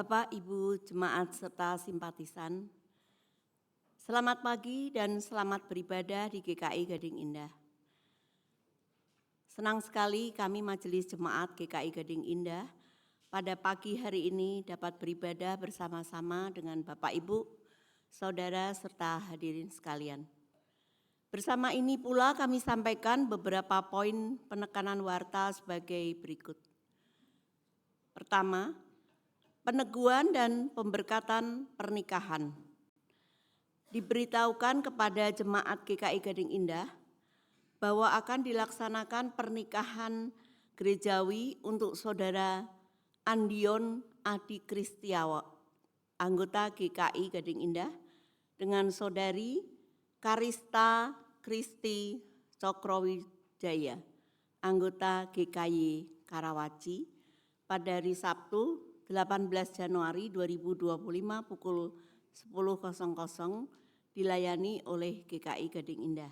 Bapak, Ibu, jemaat serta simpatisan, selamat pagi dan selamat beribadah di GKI Gading Indah. Senang sekali kami Majelis Jemaat GKI Gading Indah pada pagi hari ini dapat beribadah bersama-sama dengan Bapak, Ibu, Saudara, serta hadirin sekalian. Bersama ini pula kami sampaikan beberapa poin penekanan warta sebagai berikut. Pertama, peneguhan dan pemberkatan pernikahan. Diberitahukan kepada jemaat GKI Gading Indah bahwa akan dilaksanakan pernikahan gerejawi untuk Saudara Andion Adi Kristiawa, anggota GKI Gading Indah, dengan Saudari Karista Kristi Cokrowijaya, anggota GKI Karawaci, pada hari Sabtu 18 Januari 2025 pukul 10.00 dilayani oleh GKI Gading Indah.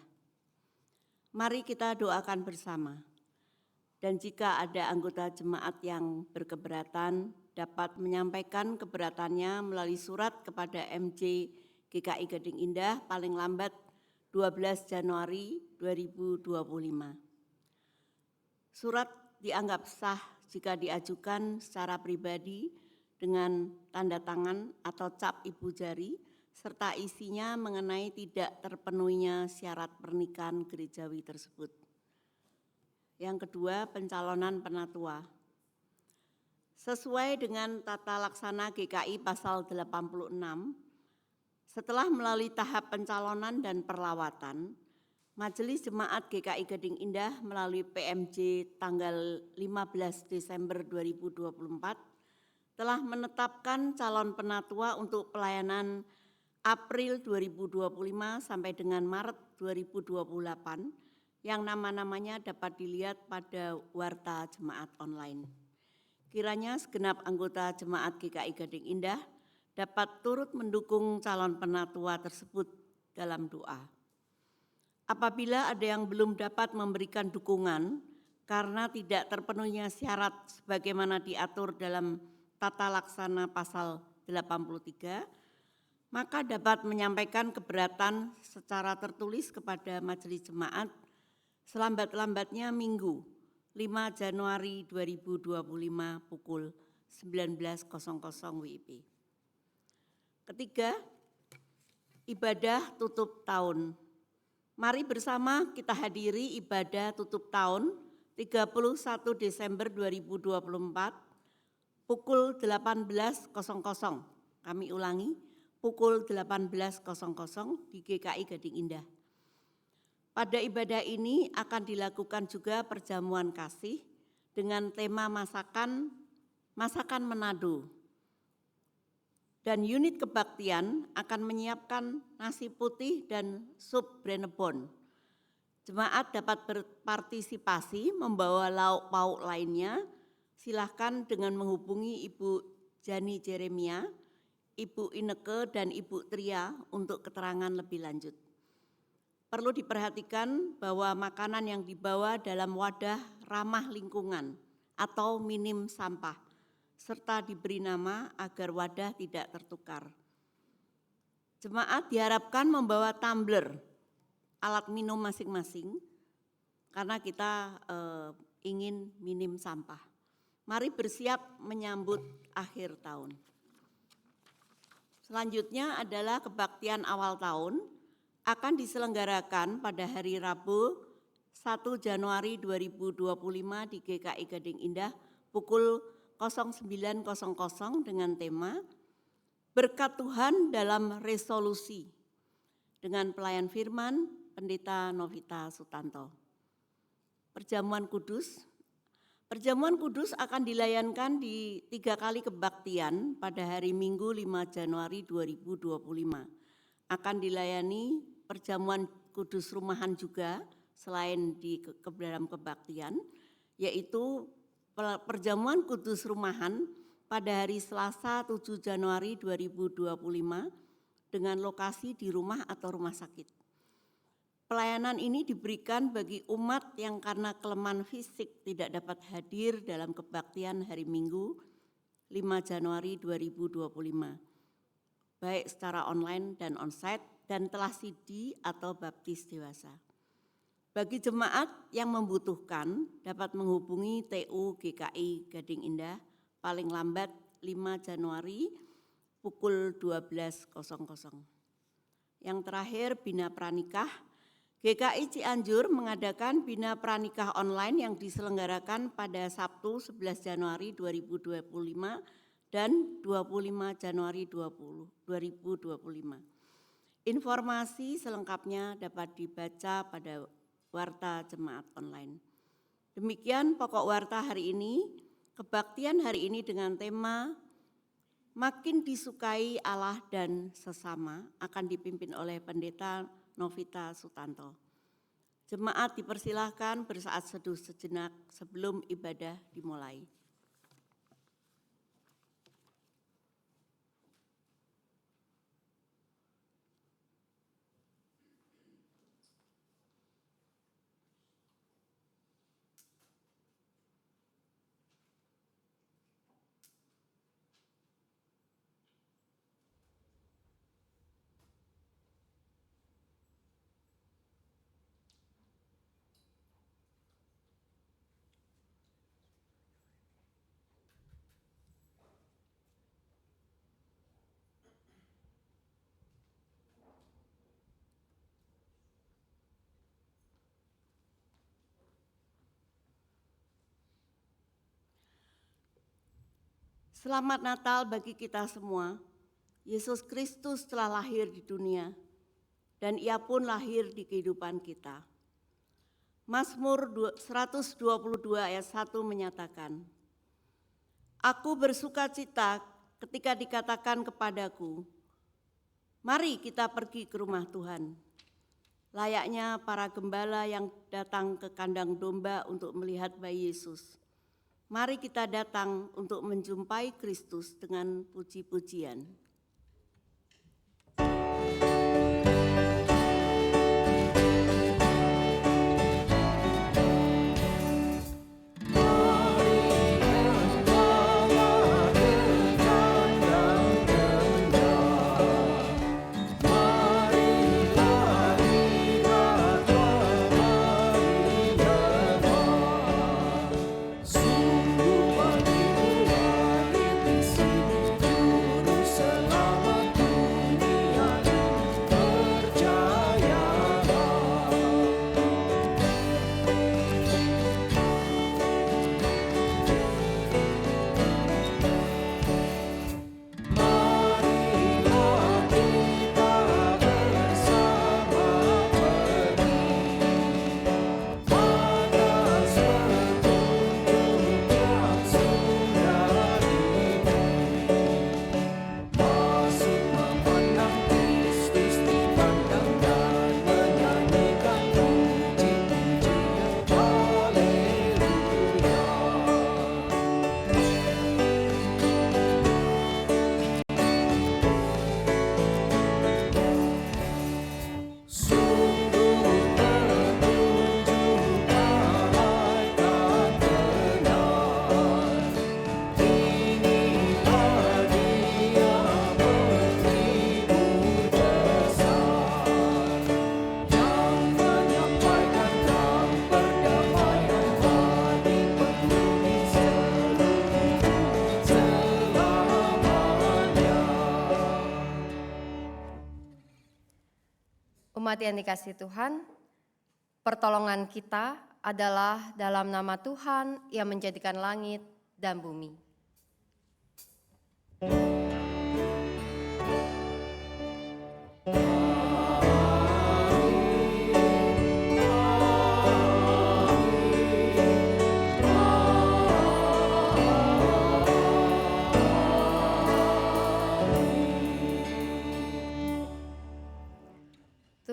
Mari kita doakan bersama. Dan jika ada anggota jemaat yang berkeberatan, dapat menyampaikan keberatannya melalui surat kepada MJ GKI Gading Indah paling lambat 12 Januari 2025. Surat dianggap sah jika diajukan secara pribadi dengan tanda tangan atau cap ibu jari, serta isinya mengenai tidak terpenuhinya syarat pernikahan gerejawi tersebut. Yang kedua, pencalonan penatua. Sesuai dengan tata laksana GKI pasal 86, setelah melalui tahap pencalonan dan perlawatan, Majelis Jemaat GKI Gading Indah melalui PMJ tanggal 15 Desember 2024 telah menetapkan calon penatua untuk pelayanan April 2025 sampai dengan Maret 2028 yang nama-namanya dapat dilihat pada warta jemaat online. Kiranya segenap anggota jemaat GKI Gading Indah dapat turut mendukung calon penatua tersebut dalam doa. Apabila ada yang belum dapat memberikan dukungan karena tidak terpenuhinya syarat sebagaimana diatur dalam tata laksana pasal 83, maka dapat menyampaikan keberatan secara tertulis kepada Majelis Jemaat selambat-lambatnya Minggu 5 Januari 2025 pukul 19.00 WIB. Ketiga, ibadah tutup tahun. Mari bersama kita hadiri ibadah tutup tahun 31 Desember 2024 pukul 18.00. Kami ulangi, pukul 18.00 di GKI Gading Indah. Pada ibadah ini akan dilakukan juga perjamuan kasih dengan tema masakan Manado. Dan unit kebaktian akan menyiapkan nasi putih dan sup brenebon. Jemaat dapat berpartisipasi membawa lauk pauk lainnya. Silahkan dengan menghubungi Ibu Jani Jeremia, Ibu Ineke dan Ibu Tria untuk keterangan lebih lanjut. Perlu diperhatikan bahwa makanan yang dibawa dalam wadah ramah lingkungan atau minim sampah, serta diberi nama agar wadah tidak tertukar. Jemaat diharapkan membawa tumbler, alat minum masing-masing, karena kita ingin minim sampah. Mari bersiap menyambut akhir tahun. Selanjutnya adalah kebaktian awal tahun, akan diselenggarakan pada hari Rabu 1 Januari 2025 di GKI Gading Indah pukul 09.00 dengan tema Berkat Tuhan dalam Resolusi dengan pelayan firman Pendeta Novita Sutanto. Perjamuan Kudus. Perjamuan Kudus akan dilayankan di 3 kali kebaktian pada hari Minggu 5 Januari 2025. Akan dilayani perjamuan kudus rumahan juga selain di dalam kebaktian, yaitu perjamuan kudus rumahan pada hari Selasa 7 Januari 2025 dengan lokasi di rumah atau rumah sakit. Pelayanan ini diberikan bagi umat yang karena kelemahan fisik tidak dapat hadir dalam kebaktian hari Minggu 5 Januari 2025, baik secara online dan onsite, dan telah CD atau baptis dewasa. Bagi jemaat yang membutuhkan dapat menghubungi TU GKI Gading Indah paling lambat 5 Januari pukul 12.00. Yang terakhir, Bina Pranikah. GKI Cianjur mengadakan Bina Pranikah online yang diselenggarakan pada Sabtu 11 Januari 2025 dan 25 Januari 2025. Informasi selengkapnya dapat dibaca pada Warta Jemaat Online. Demikian pokok warta hari ini. Kebaktian hari ini dengan tema Makin Disukai Allah dan Sesama akan dipimpin oleh Pendeta Novita Sutanto. Jemaat dipersilahkan bersaat seduh sejenak sebelum ibadah dimulai. Selamat Natal bagi kita semua. Yesus Kristus telah lahir di dunia dan Ia pun lahir di kehidupan kita. Mazmur 122 ayat 1 menyatakan, Aku bersukacita ketika dikatakan kepadaku, mari kita pergi ke rumah Tuhan. Layaknya para gembala yang datang ke kandang domba untuk melihat bayi Yesus. Mari kita datang untuk menjumpai Kristus dengan puji-pujian. Umat yang dikasihi Tuhan, pertolongan kita adalah dalam nama Tuhan yang menjadikan langit dan bumi.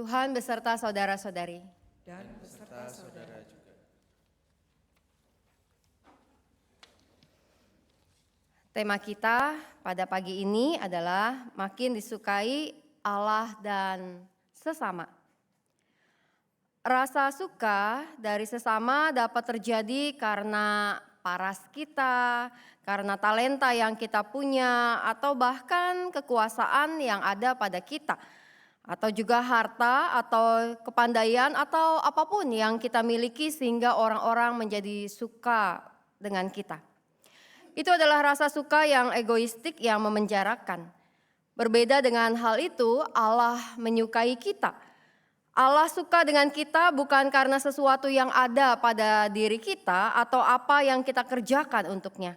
Tuhan beserta saudara-saudari. Dan beserta saudara juga. Tema kita pada pagi ini adalah makin disukai Allah dan sesama. Rasa suka dari sesama dapat terjadi karena paras kita, karena talenta yang kita punya, atau bahkan kekuasaan yang ada pada kita, atau juga harta atau kepandaian atau apapun yang kita miliki sehingga orang-orang menjadi suka dengan kita. Itu adalah rasa suka yang egoistik yang memenjarakan. Berbeda dengan hal itu, Allah menyukai kita. Allah suka dengan kita bukan karena sesuatu yang ada pada diri kita atau apa yang kita kerjakan untuknya.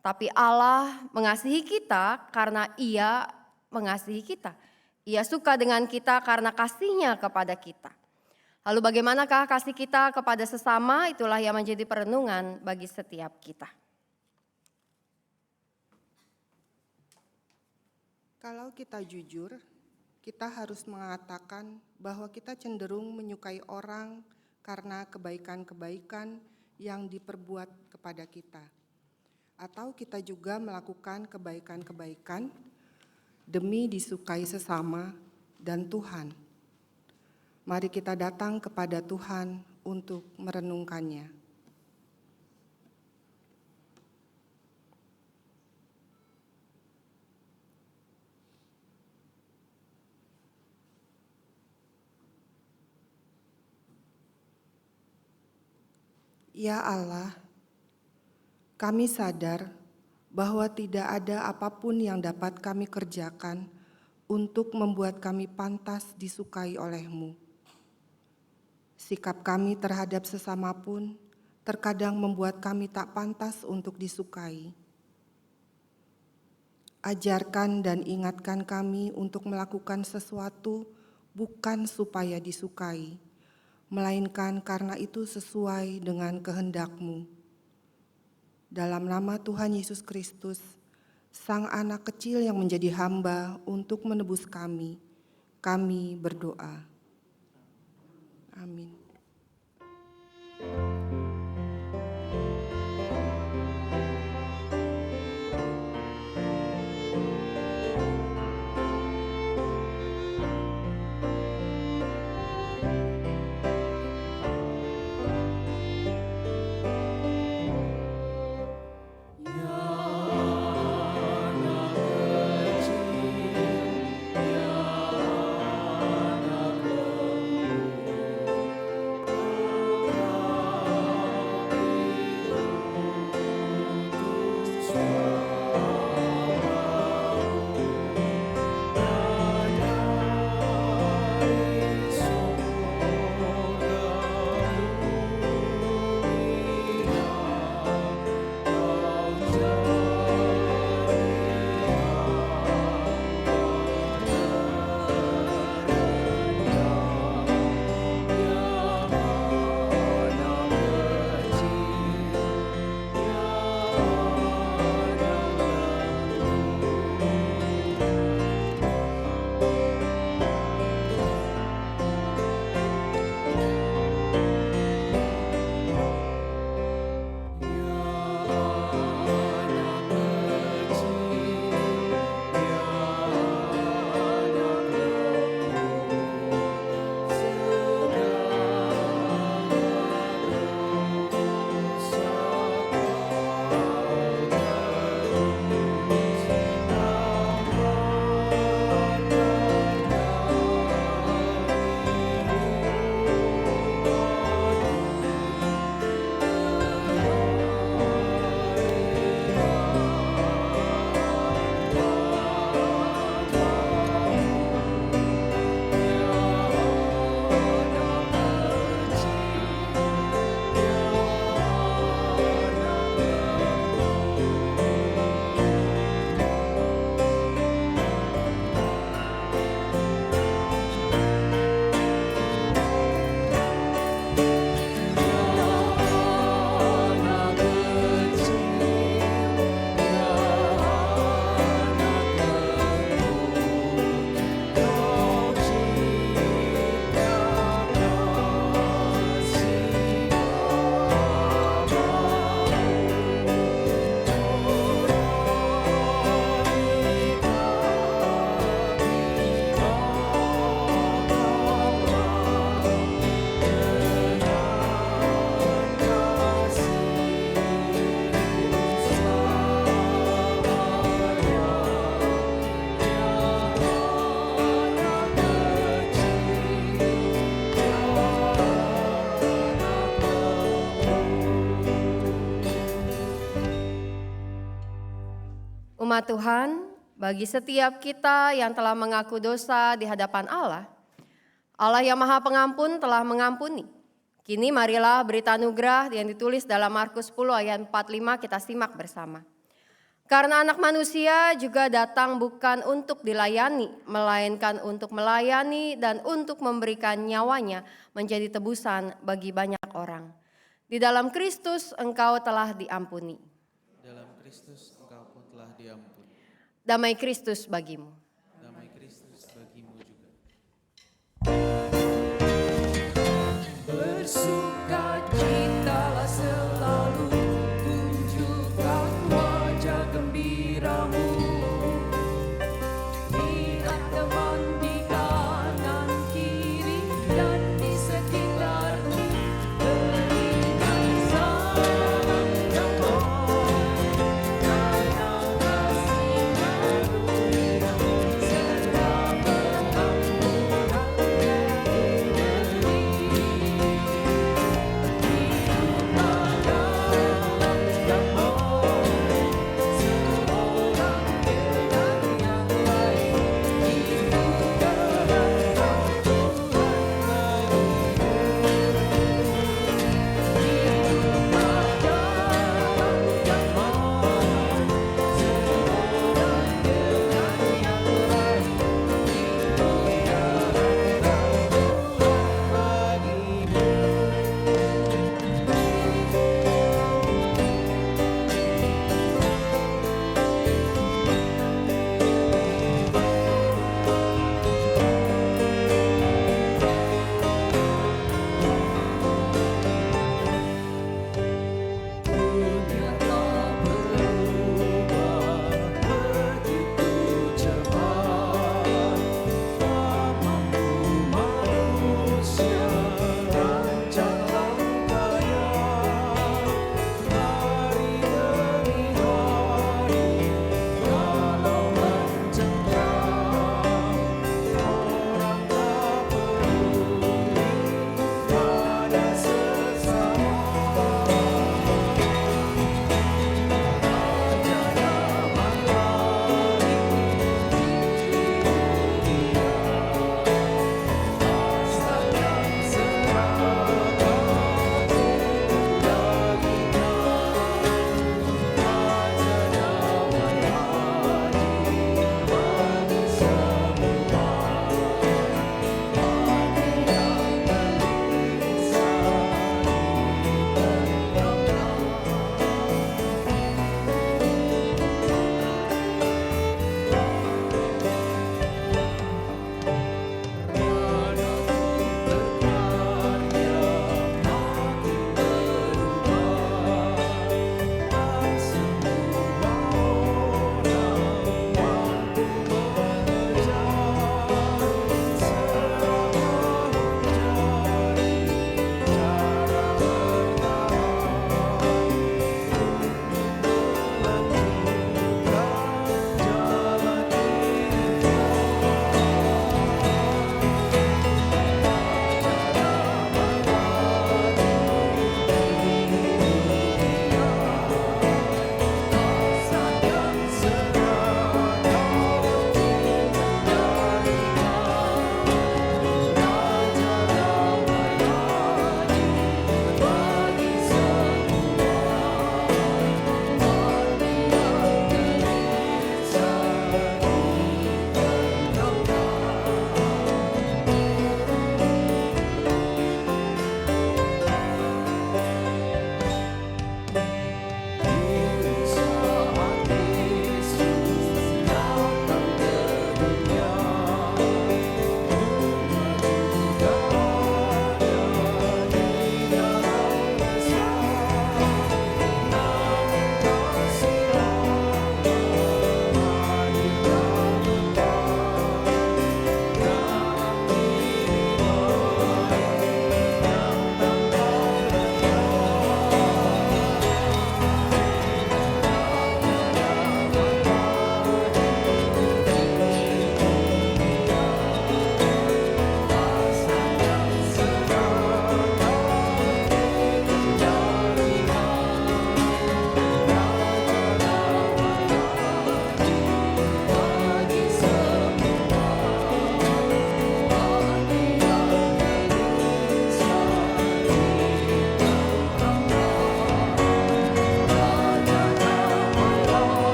Tapi Allah mengasihi kita karena Ia mengasihi kita. Ia suka dengan kita karena kasih-Nya kepada kita. Lalu bagaimanakah kasih kita kepada sesama? Itulah yang menjadi perenungan bagi setiap kita. Kalau kita jujur, kita harus mengatakan bahwa kita cenderung menyukai orang karena kebaikan-kebaikan yang diperbuat kepada kita. Atau kita juga melakukan kebaikan-kebaikan demi disukai sesama dan Tuhan. Mari kita datang kepada Tuhan untuk merenungkannya. Ya Allah, kami sadar bahwa tidak ada apapun yang dapat kami kerjakan untuk membuat kami pantas disukai oleh-Mu. Sikap kami terhadap sesama pun terkadang membuat kami tak pantas untuk disukai. Ajarkan dan ingatkan kami untuk melakukan sesuatu bukan supaya disukai, melainkan karena itu sesuai dengan kehendak-Mu. Dalam nama Tuhan Yesus Kristus, Sang Anak kecil yang menjadi hamba untuk menebus kami berdoa. Amin. umat Tuhan, bagi setiap kita yang telah mengaku dosa di hadapan Allah, Allah yang Maha Pengampun telah mengampuni. Kini marilah berita anugerah yang ditulis dalam Markus 10 ayat 45 kita simak bersama. Karena anak manusia juga datang bukan untuk dilayani, melainkan untuk melayani dan untuk memberikan nyawanya menjadi tebusan bagi banyak orang. Di dalam Kristus engkau telah diampuni. Dalam Kristus engkau pun telah diampuni. Damai Kristus bagimu. Damai Kristus bagimu juga. Bersukacitalah selalu, tunjukkan wajah gembiramu. Lihat teman di kanan kiri dan di sekitarmu. Berikan salam damai karena kasih karunia serta pengampunan bagi.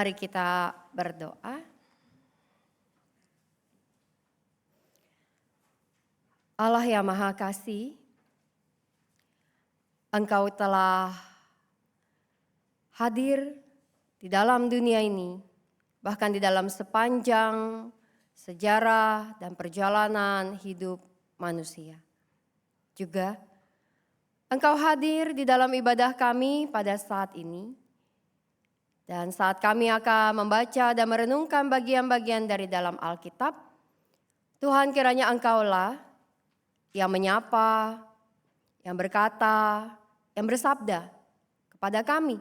Mari kita berdoa. Allah yang Maha Kasih, Engkau telah hadir di dalam dunia ini, bahkan di dalam sepanjang sejarah dan perjalanan hidup manusia. Juga Engkau hadir di dalam ibadah kami pada saat ini. Dan saat kami akan membaca dan merenungkan bagian-bagian dari dalam Alkitab, Tuhan kiranya Engkaulah yang menyapa, yang berkata, yang bersabda kepada kami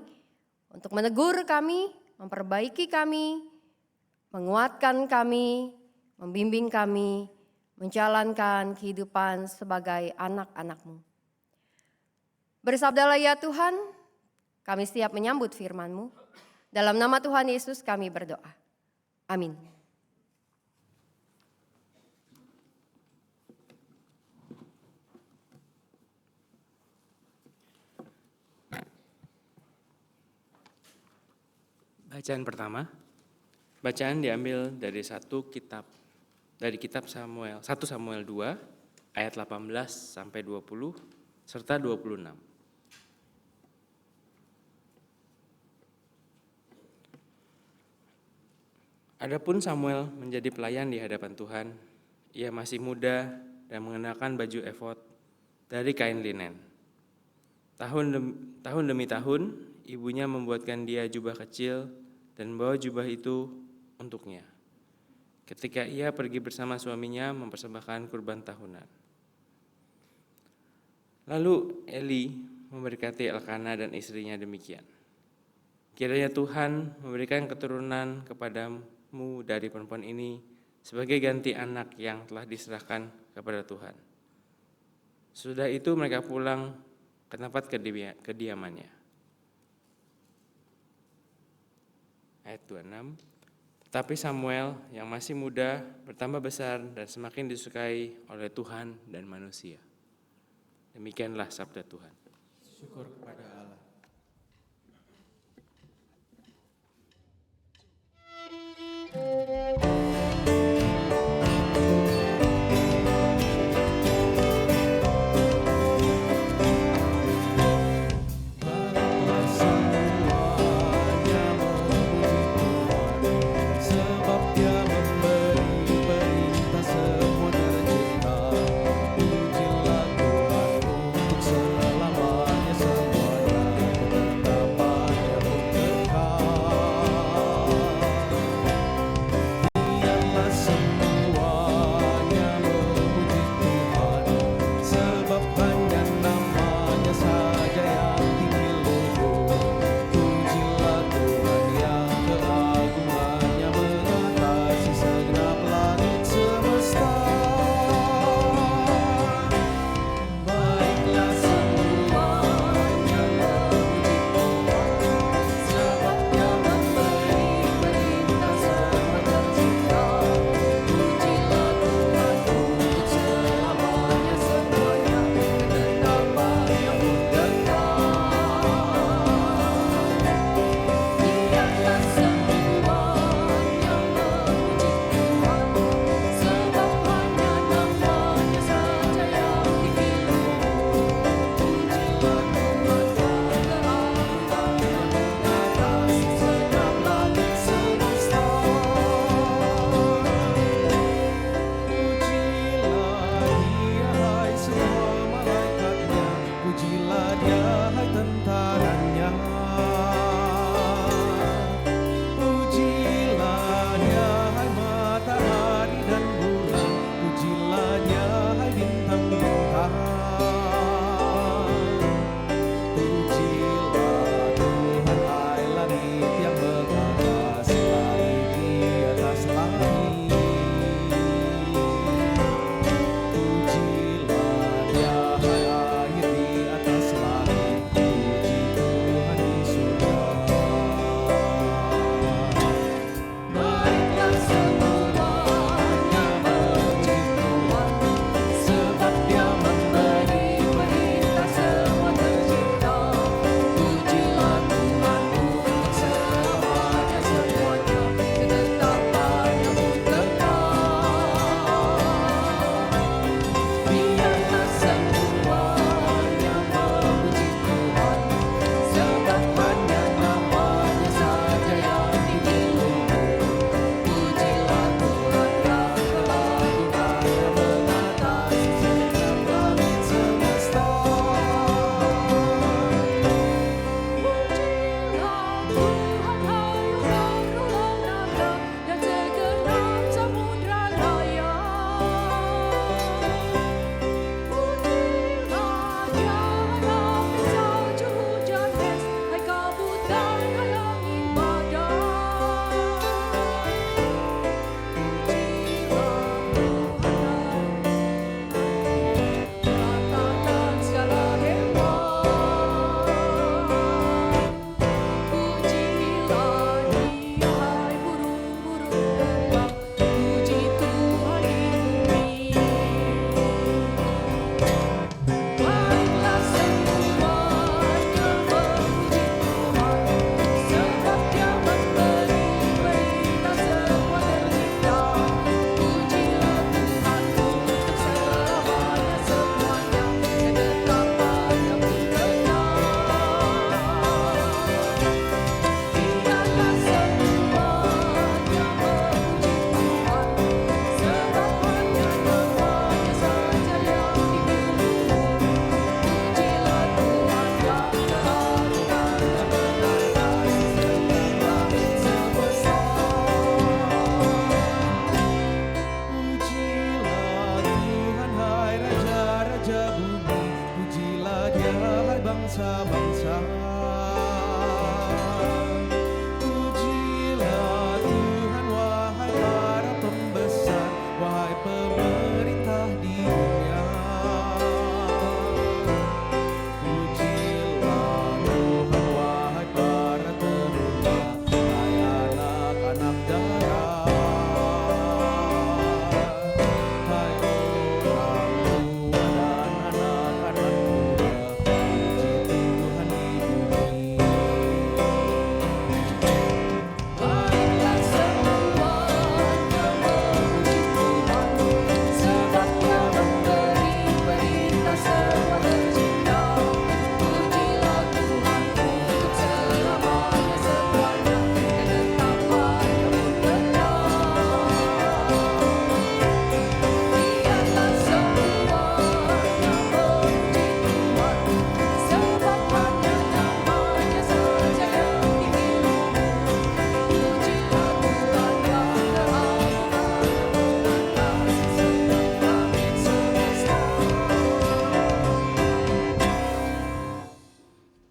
untuk menegur kami, memperbaiki kami, menguatkan kami, membimbing kami, menjalankan kehidupan sebagai anak-anak-Mu. Bersabdalah ya Tuhan, kami siap menyambut firman-Mu. Dalam nama Tuhan Yesus kami berdoa. Amin. Bacaan pertama, bacaan diambil dari kitab Samuel, 1 Samuel 2 ayat 18 sampai 20 serta 26. Adapun Samuel menjadi pelayan di hadapan Tuhan, ia masih muda dan mengenakan baju efod dari kain linen. Tahun demi tahun, ibunya membuatkan dia jubah kecil dan membawa jubah itu untuknya. Ketika ia pergi bersama suaminya mempersembahkan kurban tahunan. Lalu Eli memberkati Elkana dan istrinya demikian. Kiranya Tuhan memberikan keturunan kepadamu dari perempuan ini sebagai ganti anak yang telah diserahkan kepada Tuhan. Sudah itu mereka pulang ke tempat kediamannya. Ayat 26. Tetapi Samuel yang masih muda bertambah besar dan semakin disukai oleh Tuhan dan manusia. Demikianlah sabda Tuhan. Syukur kepada Allah. Sebab Dia memberi perintah semua tercipta. Pujilah Tuhan untuk selamanya semuanya.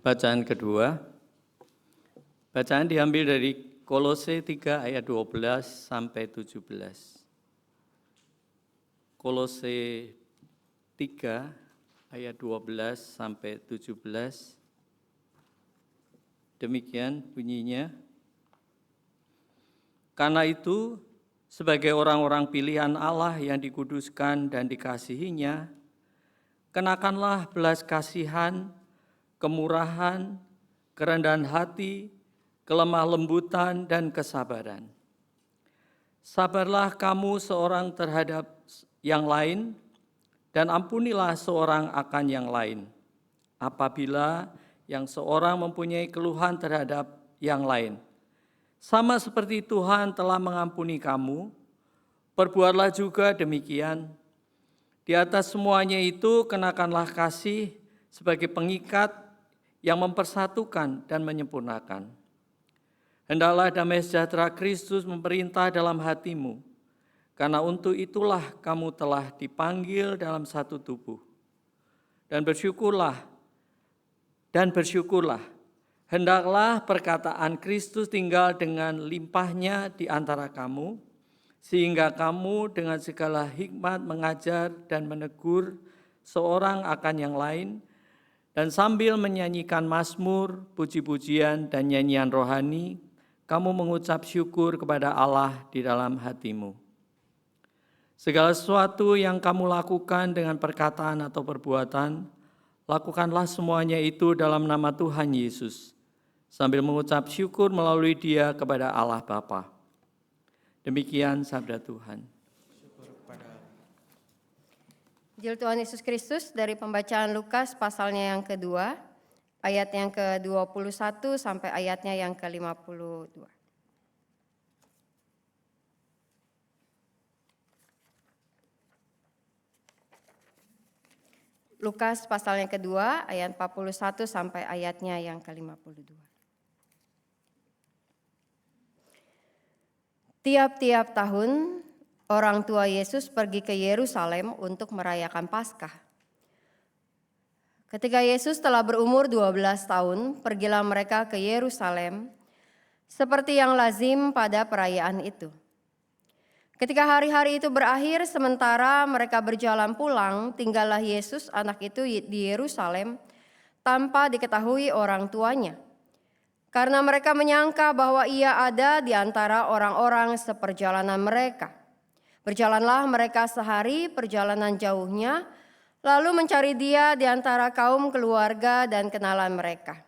Bacaan kedua, bacaan diambil dari Kolose 3 ayat 12 sampai 17. Kolose 3 ayat 12 sampai 17. Demikian bunyinya. Karena itu, sebagai orang-orang pilihan Allah yang dikuduskan dan dikasihinya, kenakanlah belas kasihan, kemurahan, kerendahan hati, kelemah lembutan, dan kesabaran. Sabarlah kamu seorang terhadap yang lain, dan ampunilah seorang akan yang lain. Apabila yang seorang mempunyai keluhan terhadap yang lain, sama seperti Tuhan telah mengampuni kamu, perbuatlah juga demikian. Di atas semuanya itu kenakanlah kasih sebagai pengikat yang mempersatukan dan menyempurnakan. Hendaklah damai sejahtera Kristus memerintah dalam hatimu, karena untuk itulah kamu telah dipanggil dalam satu tubuh. Dan bersyukurlah, hendaklah perkataan Kristus tinggal dengan limpahnya di antara kamu, sehingga kamu dengan segala hikmat mengajar dan menegur seorang akan yang lain, dan sambil menyanyikan mazmur, puji-pujian, dan nyanyian rohani, kamu mengucap syukur kepada Allah di dalam hatimu. Segala sesuatu yang kamu lakukan dengan perkataan atau perbuatan, lakukanlah semuanya itu dalam nama Tuhan Yesus, sambil mengucap syukur melalui Dia kepada Allah Bapa. Demikian sabda Tuhan. Injil Tuhan Yesus Kristus dari pembacaan Lukas pasalnya yang kedua, ayat yang ke-21 sampai ayatnya yang ke-52. Lukas pasal yang kedua, ayat 41 sampai ayatnya yang ke-52. Tiap-tiap tahun, orang tua Yesus pergi ke Yerusalem untuk merayakan Paskah. Ketika Yesus telah berumur 12 tahun, pergilah mereka ke Yerusalem, seperti yang lazim pada perayaan itu. Ketika hari-hari itu berakhir, sementara mereka berjalan pulang, tinggallah Yesus anak itu di Yerusalem tanpa diketahui orang tuanya. Karena mereka menyangka bahwa ia ada di antara orang-orang seperjalanan mereka. Berjalanlah mereka sehari perjalanan jauhnya, lalu mencari dia di antara kaum keluarga dan kenalan mereka.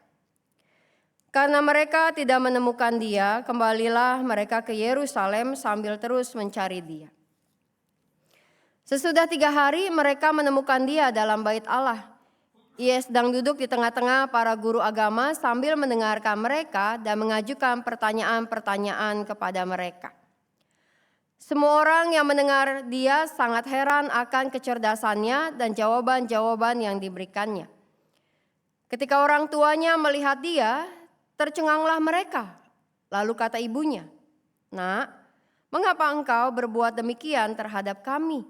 Karena mereka tidak menemukan dia, kembalilah mereka ke Yerusalem sambil terus mencari dia. Sesudah 3 hari mereka menemukan dia dalam bait Allah. Ia sedang duduk di tengah-tengah para guru agama sambil mendengarkan mereka dan mengajukan pertanyaan-pertanyaan kepada mereka. Semua orang yang mendengar dia sangat heran akan kecerdasannya dan jawaban-jawaban yang diberikannya. Ketika orang tuanya melihat dia, tercenganglah mereka. Lalu kata ibunya, "Nak, mengapa engkau berbuat demikian terhadap kami?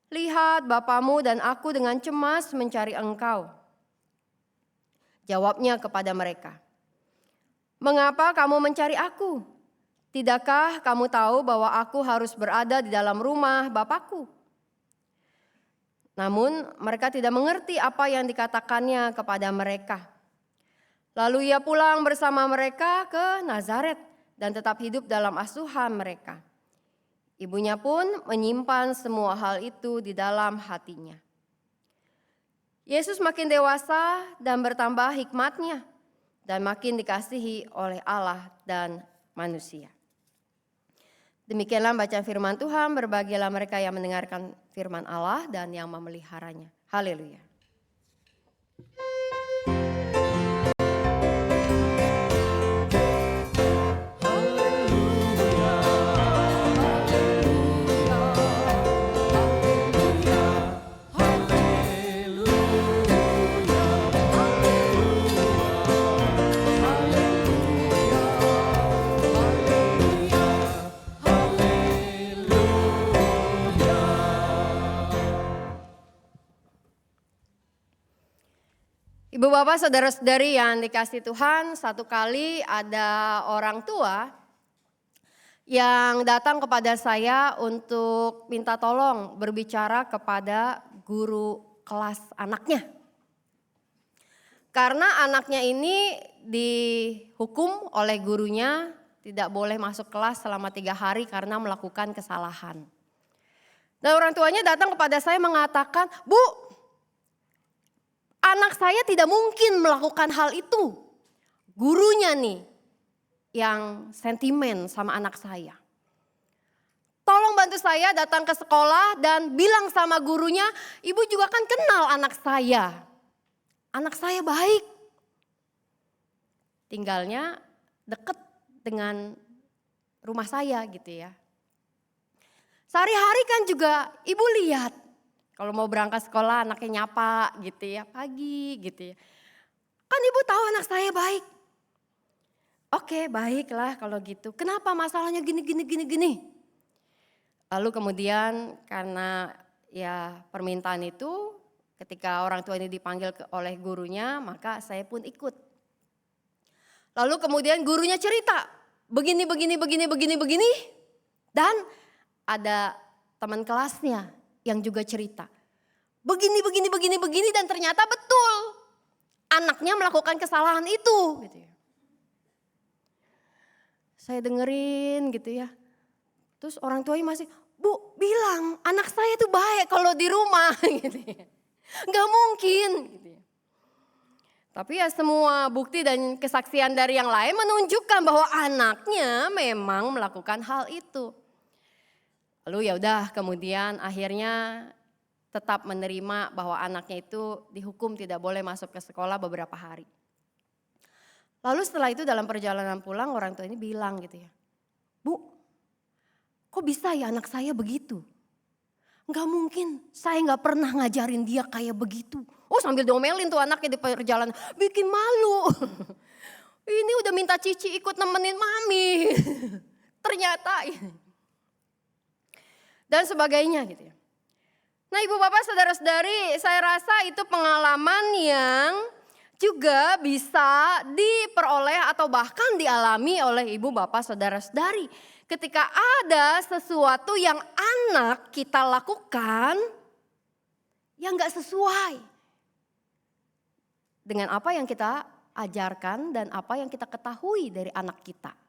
Lihat, bapamu dan aku dengan cemas mencari engkau." Jawabnya kepada mereka, "Mengapa kamu mencari aku? Tidakkah kamu tahu bahwa aku harus berada di dalam rumah Bapakku?" Namun mereka tidak mengerti apa yang dikatakannya kepada mereka. Lalu ia pulang bersama mereka ke Nazaret dan tetap hidup dalam asuhan mereka. Ibunya pun menyimpan semua hal itu di dalam hatinya. Yesus makin dewasa dan bertambah hikmatnya dan makin dikasihi oleh Allah dan manusia. Demikianlah bacaan firman Tuhan, berbahagialah mereka yang mendengarkan firman Allah dan yang memeliharanya. Haleluya. Ibu bapak saudara-saudari yang dikasih Tuhan, satu kali ada orang tua yang datang kepada saya untuk minta tolong berbicara kepada guru kelas anaknya. Karena anaknya ini dihukum oleh gurunya tidak boleh masuk kelas selama 3 hari karena melakukan kesalahan. Dan orang tuanya datang kepada saya mengatakan, "Bu, anak saya tidak mungkin melakukan hal itu. Gurunya nih yang sentimen sama anak saya. Tolong bantu saya datang ke sekolah dan bilang sama gurunya, ibu juga kan kenal anak saya. Anak saya baik. Tinggalnya deket dengan rumah saya gitu ya. Sehari-hari kan juga ibu lihat. Kalau mau berangkat sekolah anaknya nyapa gitu ya, pagi gitu ya. Kan ibu tahu anak saya baik. Oke, baiklah kalau gitu. Kenapa masalahnya gini. Lalu kemudian karena ya permintaan itu ketika orang tua ini dipanggil oleh gurunya, maka saya pun ikut. Lalu kemudian gurunya cerita, begini. Dan ada teman kelasnya yang juga cerita. Begini dan ternyata betul. Anaknya melakukan kesalahan itu gitu ya. Saya dengerin gitu ya. Terus orang tuanya masih, "Bu, bilang anak saya tuh baik kalau di rumah." gitu ya. Gak mungkin gitu ya. Tapi ya semua bukti dan kesaksian dari yang lain menunjukkan bahwa anaknya memang melakukan hal itu. Lalu ya udah kemudian akhirnya tetap menerima bahwa anaknya itu dihukum tidak boleh masuk ke sekolah beberapa hari. Lalu setelah itu dalam perjalanan pulang orang tua ini bilang gitu ya, "Bu, kok bisa ya anak saya begitu? Gak mungkin, saya gak pernah ngajarin dia kayak begitu." Oh sambil domelin tuh anaknya di perjalanan, bikin malu. Ini udah minta Cici ikut nemenin mami. Ternyata dan sebagainya gitu ya. Nah ibu bapak saudara-saudari, saya rasa itu pengalaman yang juga bisa diperoleh atau bahkan dialami oleh ibu bapak saudara-saudari. Ketika ada sesuatu yang anak kita lakukan yang gak sesuai dengan apa yang kita ajarkan dan apa yang kita ketahui dari anak kita.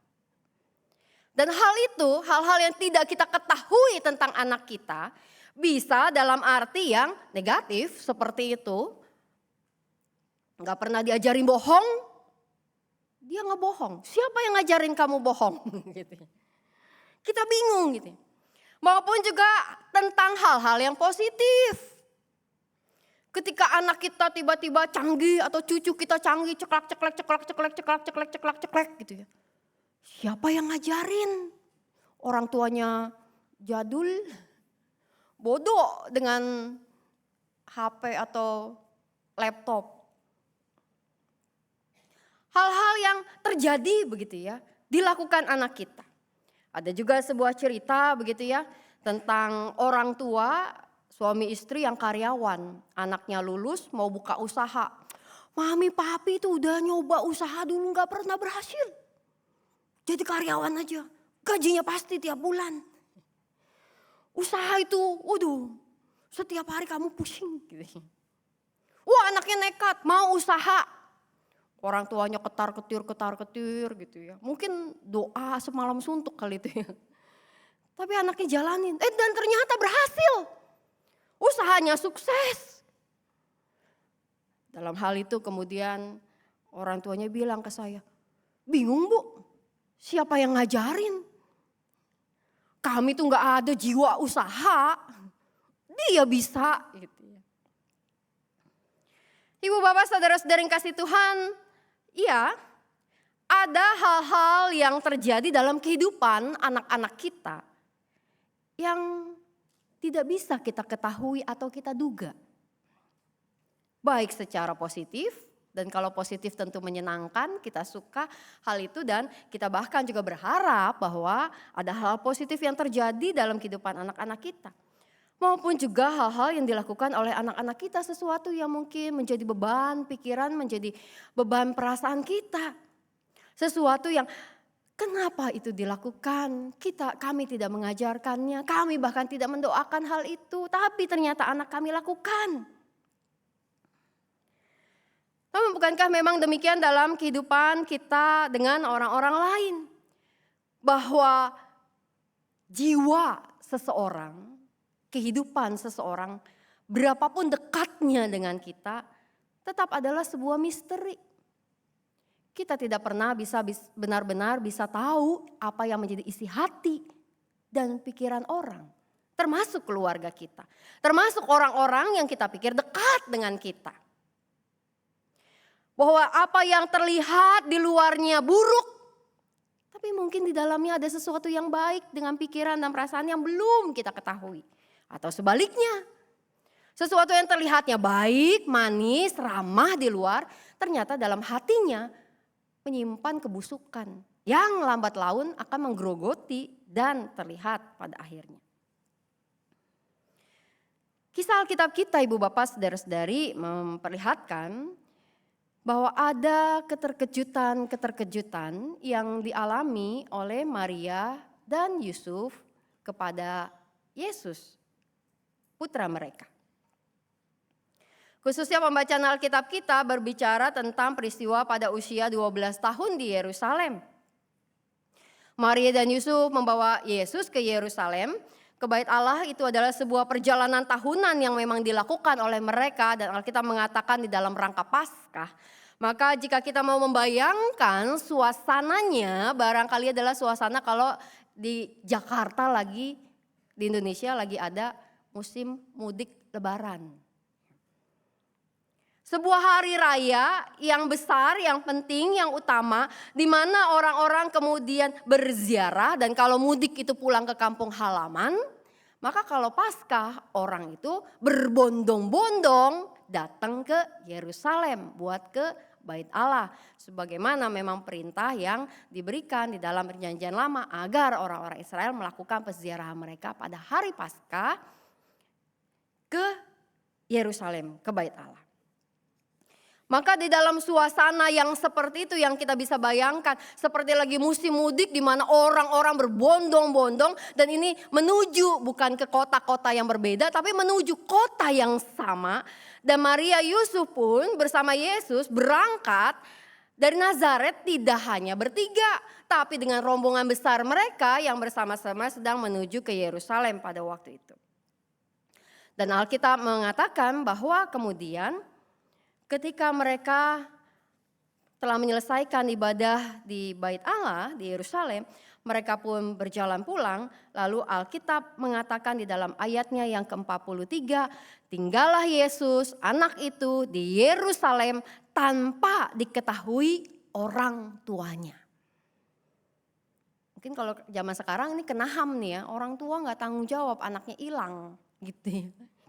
Dan hal itu, hal-hal yang tidak kita ketahui tentang anak kita bisa dalam arti yang negatif seperti itu. Gak pernah diajarin bohong, dia ngebohong. Siapa yang ngajarin kamu bohong? gitu. Kita bingung gitu. Maupun juga tentang hal-hal yang positif. Ketika anak kita tiba-tiba canggih atau cucu kita canggih ceklak gitu ya. Siapa yang ngajarin? Orang tuanya jadul, bodoh dengan HP atau laptop. Hal-hal yang terjadi begitu ya, dilakukan anak kita. Ada juga sebuah cerita begitu ya, tentang orang tua, suami istri yang karyawan. Anaknya lulus mau buka usaha. Mami papi itu udah nyoba usaha dulu gak pernah berhasil. Jadi karyawan aja, gajinya pasti tiap bulan. Usaha itu, waduh, setiap hari kamu pusing. Gitu. Wah anaknya nekat, mau usaha. Orang tuanya ketar-ketir gitu ya. Mungkin doa semalam suntuk kali itu ya. Tapi anaknya jalanin, dan ternyata berhasil. Usahanya sukses. Dalam hal itu kemudian orang tuanya bilang ke saya, "Bingung Bu, siapa yang ngajarin? Kami tuh gak ada jiwa usaha, dia bisa." Gitu ya. Ibu bapak saudara-saudara yang kasih Tuhan, iya ada hal-hal yang terjadi dalam kehidupan anak-anak kita yang tidak bisa kita ketahui atau kita duga. Baik secara positif, dan kalau positif tentu menyenangkan, kita suka hal itu dan kita bahkan juga berharap bahwa ada hal positif yang terjadi dalam kehidupan anak-anak kita. maupun juga hal-hal yang dilakukan oleh anak-anak kita, sesuatu yang mungkin menjadi beban pikiran, menjadi beban perasaan kita. Sesuatu yang kenapa itu dilakukan? Kami tidak mengajarkannya, kami bahkan tidak mendoakan hal itu, tapi ternyata anak kami lakukan. Namun bukankah memang demikian dalam kehidupan kita dengan orang-orang lain? Bahwa jiwa seseorang, kehidupan seseorang, berapapun dekatnya dengan kita, tetap adalah sebuah misteri. Kita tidak pernah bisa benar-benar bisa tahu apa yang menjadi isi hati dan pikiran orang, termasuk keluarga kita, termasuk orang-orang yang kita pikir dekat dengan kita. Bahwa apa yang terlihat di luarnya buruk, tapi mungkin di dalamnya ada sesuatu yang baik dengan pikiran dan perasaan yang belum kita ketahui. Atau sebaliknya, sesuatu yang terlihatnya baik, manis, ramah di luar, ternyata dalam hatinya menyimpan kebusukan yang lambat laun akan menggerogoti dan terlihat pada akhirnya. Kisah Alkitab kita, Ibu Bapak, Saudara-saudari, memperlihatkan bahwa ada keterkejutan yang dialami oleh Maria dan Yusuf kepada Yesus, putra mereka. Khususnya pembacaan Alkitab kita berbicara tentang peristiwa pada usia 12 tahun di Yerusalem. Maria dan Yusuf membawa Yesus ke Yerusalem, ke Bait Allah. Itu adalah sebuah perjalanan tahunan yang memang dilakukan oleh mereka, dan Alkitab mengatakan di dalam rangka Paskah. Maka jika kita mau membayangkan suasananya, barangkali adalah suasana kalau di Jakarta lagi, di Indonesia lagi ada musim mudik lebaran. Sebuah hari raya yang besar, yang penting, yang utama, di mana orang-orang kemudian berziarah, dan kalau mudik itu pulang ke kampung halaman, maka kalau Paskah orang itu berbondong-bondong datang ke Yerusalem buat ke Bait Allah. Sebagaimana memang perintah yang diberikan di dalam perjanjian lama agar orang-orang Israel melakukan peziarahan mereka pada hari Paskah ke Yerusalem, ke Bait Allah. Maka di dalam suasana yang seperti itu yang kita bisa bayangkan, seperti lagi musim mudik di mana orang-orang berbondong-bondong, dan ini menuju bukan ke kota-kota yang berbeda tapi menuju kota yang sama. Dan Maria Yusuf pun bersama Yesus berangkat dari Nazaret tidak hanya bertiga, tapi dengan rombongan besar mereka yang bersama-sama sedang menuju ke Yerusalem pada waktu itu. Dan Alkitab mengatakan bahwa kemudian ketika mereka telah menyelesaikan ibadah di Bait Allah di Yerusalem, mereka pun berjalan pulang. Lalu Alkitab mengatakan di dalam ayatnya yang ke-43, tinggallah Yesus anak itu di Yerusalem tanpa diketahui orang tuanya. Mungkin kalau zaman sekarang ini kenaham nih ya, orang tua nggak tanggung jawab, anaknya hilang gitu ya.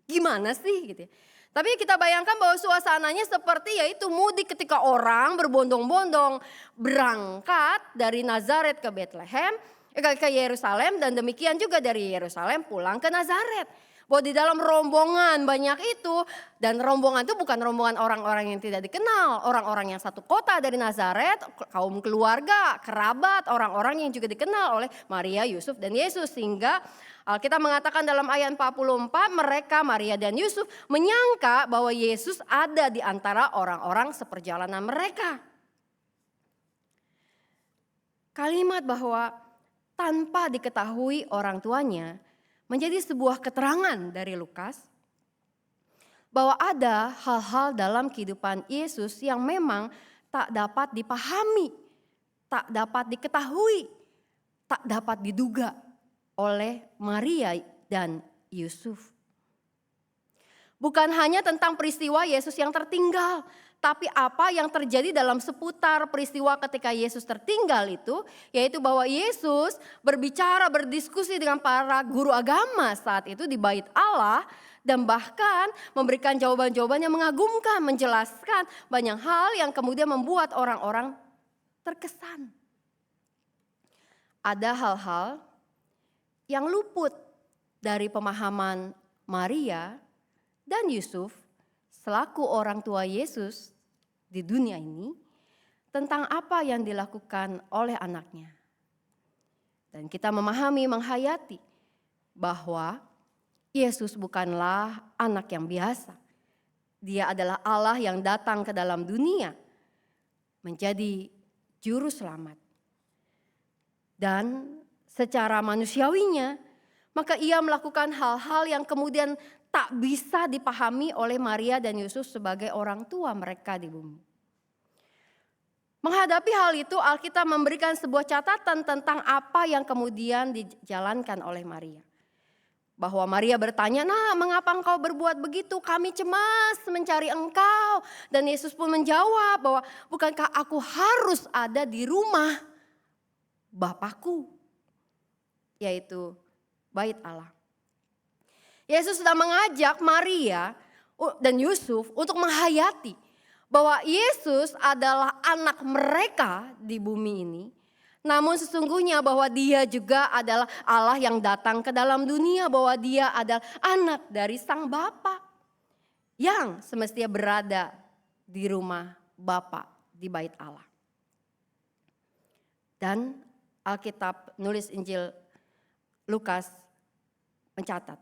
Gimana sih gitu ya. Tapi kita bayangkan bahwa suasananya seperti yaitu mudik ketika orang berbondong-bondong berangkat dari Nazaret ke Bethlehem, ke Yerusalem, dan demikian juga dari Yerusalem pulang ke Nazaret. Bahwa di dalam rombongan banyak itu, dan rombongan itu bukan rombongan orang-orang yang tidak dikenal, orang-orang yang satu kota dari Nazaret, kaum keluarga, kerabat, orang-orang yang juga dikenal oleh Maria, Yusuf, dan Yesus. Sehingga Alkitab mengatakan dalam ayat 44, mereka, Maria dan Yusuf, menyangka bahwa Yesus ada di antara orang-orang seperjalanan mereka. Kalimat bahwa tanpa diketahui orang tuanya menjadi sebuah keterangan dari Lukas bahwa ada hal-hal dalam kehidupan Yesus yang memang tak dapat dipahami, tak dapat diketahui, tak dapat diduga oleh Maria dan Yusuf. Bukan hanya tentang peristiwa Yesus yang tertinggal, tapi apa yang terjadi dalam seputar peristiwa ketika Yesus tertinggal itu, yaitu bahwa Yesus berbicara, berdiskusi dengan para guru agama saat itu di Bait Allah, dan bahkan memberikan jawaban-jawaban yang mengagumkan, menjelaskan banyak hal yang kemudian membuat orang-orang terkesan. Ada hal-hal yang luput dari pemahaman Maria dan Yusuf selaku orang tua Yesus di dunia ini tentang apa yang dilakukan oleh anaknya. Dan kita memahami, menghayati bahwa Yesus bukanlah anak yang biasa. Dia adalah Allah yang datang ke dalam dunia menjadi juru selamat. Dan secara manusiawinya, maka ia melakukan hal-hal yang kemudian tak bisa dipahami oleh Maria dan Yusuf sebagai orang tua mereka di bumi. Menghadapi hal itu, Alkitab memberikan sebuah catatan tentang apa yang kemudian dijalankan oleh Maria. Bahwa Maria bertanya, "Nah, mengapa engkau berbuat begitu? Kami cemas mencari engkau." Dan Yesus pun menjawab bahwa, "Bukankah aku harus ada di rumah Bapakku?" Yaitu Bait Allah. Yesus sedang mengajak Maria dan Yusuf untuk menghayati bahwa Yesus adalah anak mereka di bumi ini. Namun sesungguhnya bahwa dia juga adalah Allah yang datang ke dalam dunia, bahwa dia adalah anak dari Sang Bapa yang semestinya berada di rumah Bapa di Bait Allah. Dan Alkitab nulis Injil Lukas mencatat,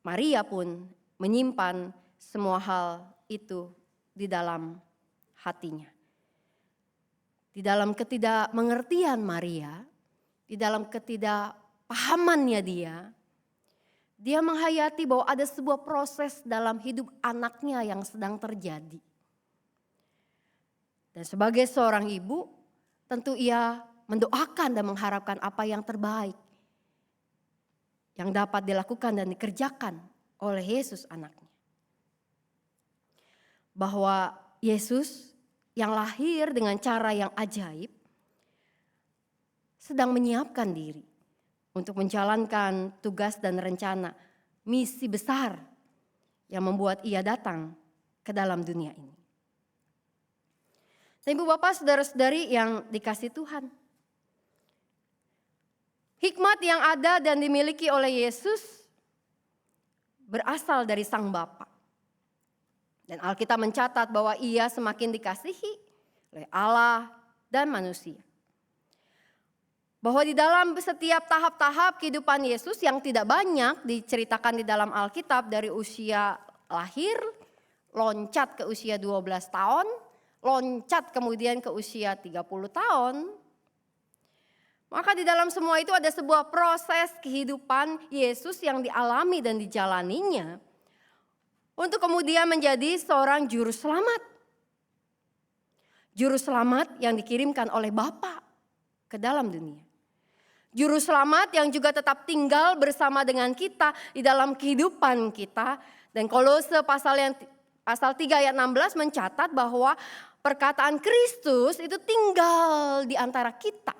Maria pun menyimpan semua hal itu di dalam hatinya. Di dalam ketidakmengertian Maria, di dalam ketidakpahamannya dia menghayati bahwa ada sebuah proses dalam hidup anaknya yang sedang terjadi. Dan sebagai seorang ibu, tentu ia mendoakan dan mengharapkan apa yang terbaik yang dapat dilakukan dan dikerjakan oleh Yesus anaknya. Bahwa Yesus yang lahir dengan cara yang ajaib sedang menyiapkan diri untuk menjalankan tugas dan rencana misi besar yang membuat ia datang ke dalam dunia ini. Dan Ibu Bapak, saudara-saudari yang dikasihi Tuhan, hikmat yang ada dan dimiliki oleh Yesus berasal dari Sang Bapa. Dan Alkitab mencatat bahwa ia semakin dikasihi oleh Allah dan manusia. Bahwa di dalam setiap tahap-tahap kehidupan Yesus yang tidak banyak diceritakan di dalam Alkitab, dari usia lahir, loncat ke usia 12 tahun, loncat kemudian ke usia 30 tahun. Maka di dalam semua itu ada sebuah proses kehidupan Yesus yang dialami dan dijalaninya untuk kemudian menjadi seorang juru selamat. Juru selamat yang dikirimkan oleh Bapa ke dalam dunia. Juru selamat yang juga tetap tinggal bersama dengan kita di dalam kehidupan kita. Dan Kolose pasal 3 ayat 16 mencatat bahwa perkataan Kristus itu tinggal di antara kita.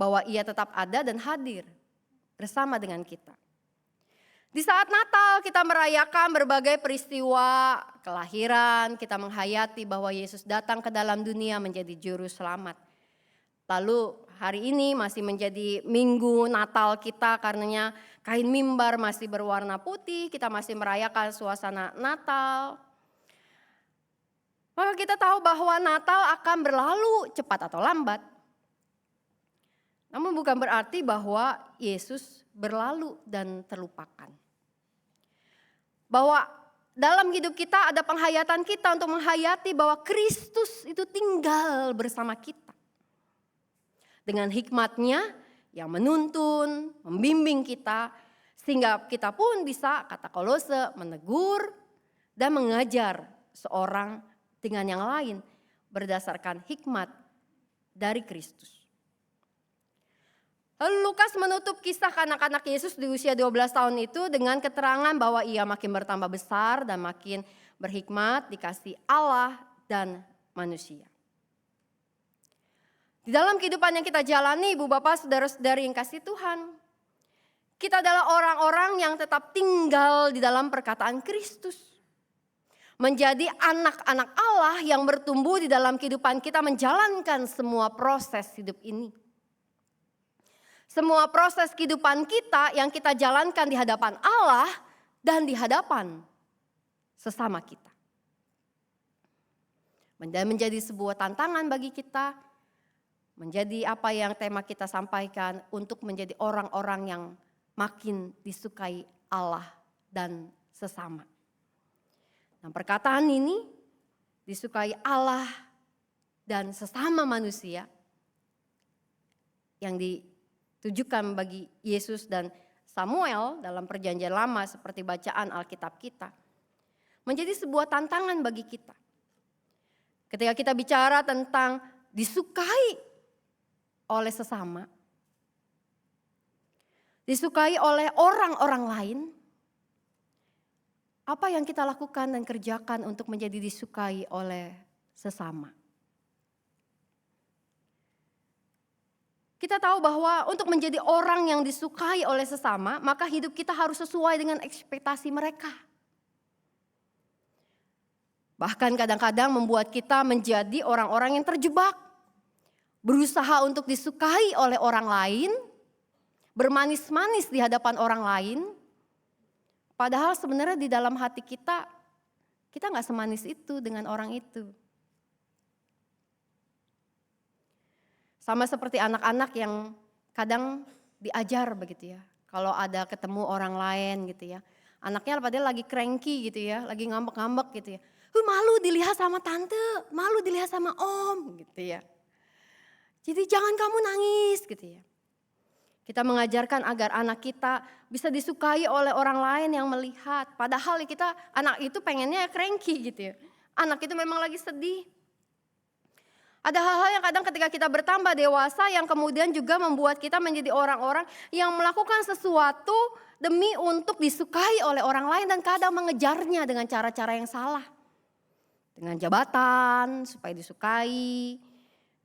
Bahwa ia tetap ada dan hadir bersama dengan kita. Di saat Natal kita merayakan berbagai peristiwa kelahiran, kita menghayati bahwa Yesus datang ke dalam dunia menjadi juru selamat. Lalu hari ini masih menjadi minggu Natal kita karenanya kain mimbar masih berwarna putih, kita masih merayakan suasana Natal. Maka kita tahu bahwa Natal akan berlalu cepat atau lambat. Namun bukan berarti bahwa Yesus berlalu dan terlupakan. Bahwa dalam hidup kita ada penghayatan kita untuk menghayati bahwa Kristus itu tinggal bersama kita. Dengan hikmatnya yang menuntun, membimbing kita. Sehingga kita pun bisa, kata Kolose, menegur dan mengajar seorang dengan yang lain berdasarkan hikmat dari Kristus. Lalu Lukas menutup kisah anak-anak Yesus di usia 12 tahun itu dengan keterangan bahwa ia makin bertambah besar dan makin berhikmat, dikasih Allah dan manusia. Di dalam kehidupan yang kita jalani, Ibu Bapak, saudara-saudari yang kasih Tuhan, kita adalah orang-orang yang tetap tinggal di dalam perkataan Kristus. Menjadi anak-anak Allah yang bertumbuh di dalam kehidupan kita menjalankan semua proses hidup ini. Semua proses kehidupan kita yang kita jalankan di hadapan Allah dan di hadapan sesama kita. Dan menjadi sebuah tantangan bagi kita, menjadi apa yang tema kita sampaikan untuk menjadi orang-orang yang makin disukai Allah dan sesama. Nah, perkataan ini disukai Allah dan sesama manusia yang ditujukan bagi Yesus dan Samuel dalam perjanjian lama seperti bacaan Alkitab kita, menjadi sebuah tantangan bagi kita. Ketika kita bicara tentang disukai oleh sesama, disukai oleh orang-orang lain, apa yang kita lakukan dan kerjakan untuk menjadi disukai oleh sesama? Kita tahu bahwa untuk menjadi orang yang disukai oleh sesama, maka hidup kita harus sesuai dengan ekspektasi mereka. Bahkan kadang-kadang membuat kita menjadi orang-orang yang terjebak. Berusaha untuk disukai oleh orang lain, bermanis-manis di hadapan orang lain. Padahal sebenarnya di dalam hati kita nggak semanis itu dengan orang itu. Sama seperti anak-anak yang kadang diajar begitu ya. Kalau ada ketemu orang lain gitu ya. Anaknya padahal lagi cranky gitu ya, lagi ngambek-ngambek gitu ya. Malu dilihat sama tante, malu dilihat sama om gitu ya. Jadi jangan kamu nangis gitu ya. Kita mengajarkan agar anak kita bisa disukai oleh orang lain yang melihat. Padahal kita anak itu pengennya cranky gitu ya. Anak itu memang lagi sedih. Ada hal-hal yang kadang ketika kita bertambah dewasa yang kemudian juga membuat kita menjadi orang-orang yang melakukan sesuatu demi untuk disukai oleh orang lain dan kadang mengejarnya dengan cara-cara yang salah. Dengan jabatan supaya disukai,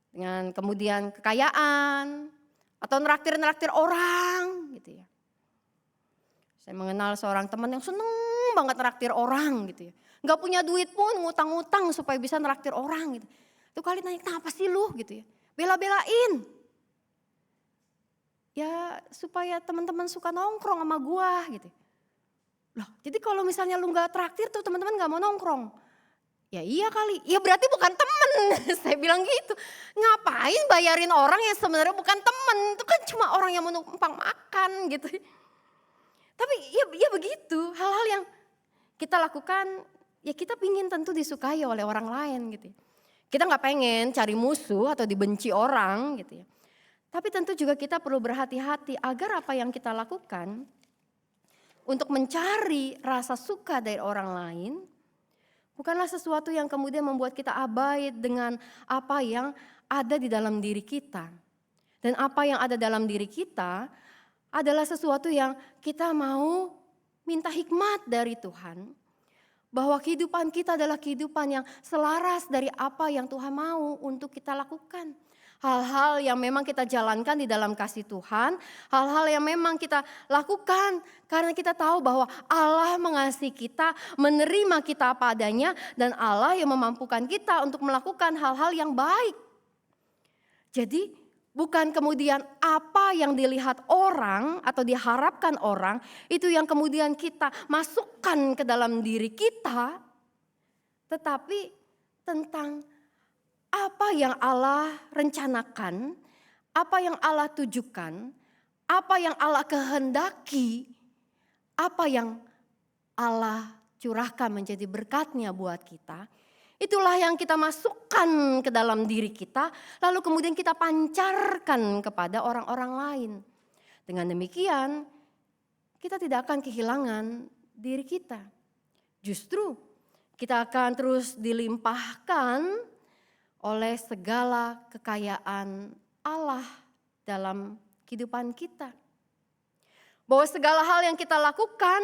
dengan kemudian kekayaan, atau neraktir orang gitu ya. Saya mengenal seorang teman yang seneng banget neraktir orang gitu ya. Gak punya duit pun ngutang-ngutang supaya bisa neraktir orang gitu. Tuh kali nanya, kenapa sih lu gitu ya. Bela-belain. Ya supaya teman-teman suka nongkrong sama gua gitu. Loh jadi kalau misalnya lu gak traktir tuh teman-teman gak mau nongkrong. Ya iya kali, ya berarti bukan temen. Saya bilang gitu, ngapain bayarin orang yang sebenarnya bukan temen. Itu kan cuma orang yang mau numpang makan gitu. Tapi ya begitu, hal-hal yang kita lakukan, ya kita pingin tentu disukai oleh orang lain gitu. Kita gak pengen cari musuh atau dibenci orang gitu ya. Tapi tentu juga kita perlu berhati-hati agar apa yang kita lakukan untuk mencari rasa suka dari orang lain, bukanlah sesuatu yang kemudian membuat kita abai dengan apa yang ada di dalam diri kita. Dan apa yang ada dalam diri kita adalah sesuatu yang kita mau minta hikmat dari Tuhan. Bahwa kehidupan kita adalah kehidupan yang selaras dari apa yang Tuhan mau untuk kita lakukan. Hal-hal yang memang kita jalankan di dalam kasih Tuhan, hal-hal yang memang kita lakukan karena kita tahu bahwa Allah mengasihi kita, menerima kita apa adanya, dan Allah yang memampukan kita untuk melakukan hal-hal yang baik. Jadi bukan kemudian apa yang dilihat orang atau diharapkan orang, itu yang kemudian kita masukkan ke dalam diri kita, tetapi tentang apa yang Allah rencanakan, apa yang Allah tujukan, apa yang Allah kehendaki, apa yang Allah curahkan menjadi berkat-Nya buat kita. Itulah yang kita masukkan ke dalam diri kita, lalu kemudian kita pancarkan kepada orang-orang lain. Dengan demikian, kita tidak akan kehilangan diri kita. Justru kita akan terus dilimpahkan oleh segala kekayaan Allah dalam kehidupan kita. Bahwa segala hal yang kita lakukan,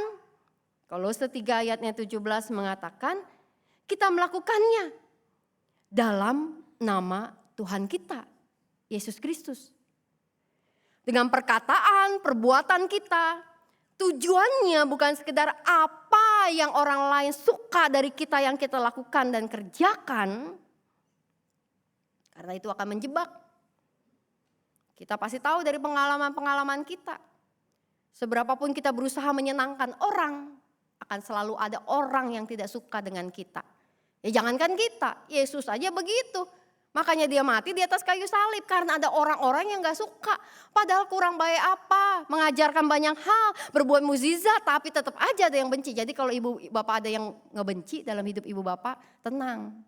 Kolose 3 ayatnya 17 mengatakan, kita melakukannya dalam nama Tuhan kita, Yesus Kristus. Dengan perkataan, perbuatan kita, tujuannya bukan sekedar apa yang orang lain suka dari kita yang kita lakukan dan kerjakan, karena itu akan menjebak. Kita pasti tahu dari pengalaman-pengalaman kita. Seberapapun kita berusaha menyenangkan orang, akan selalu ada orang yang tidak suka dengan kita. Ya jangankan kita, Yesus aja begitu. Makanya dia mati di atas kayu salib karena ada orang-orang yang gak suka. Padahal kurang baik apa, mengajarkan banyak hal, berbuat mukjizat, tapi tetap aja ada yang benci. Jadi kalau ibu bapak ada yang ngebenci dalam hidup ibu bapak, tenang.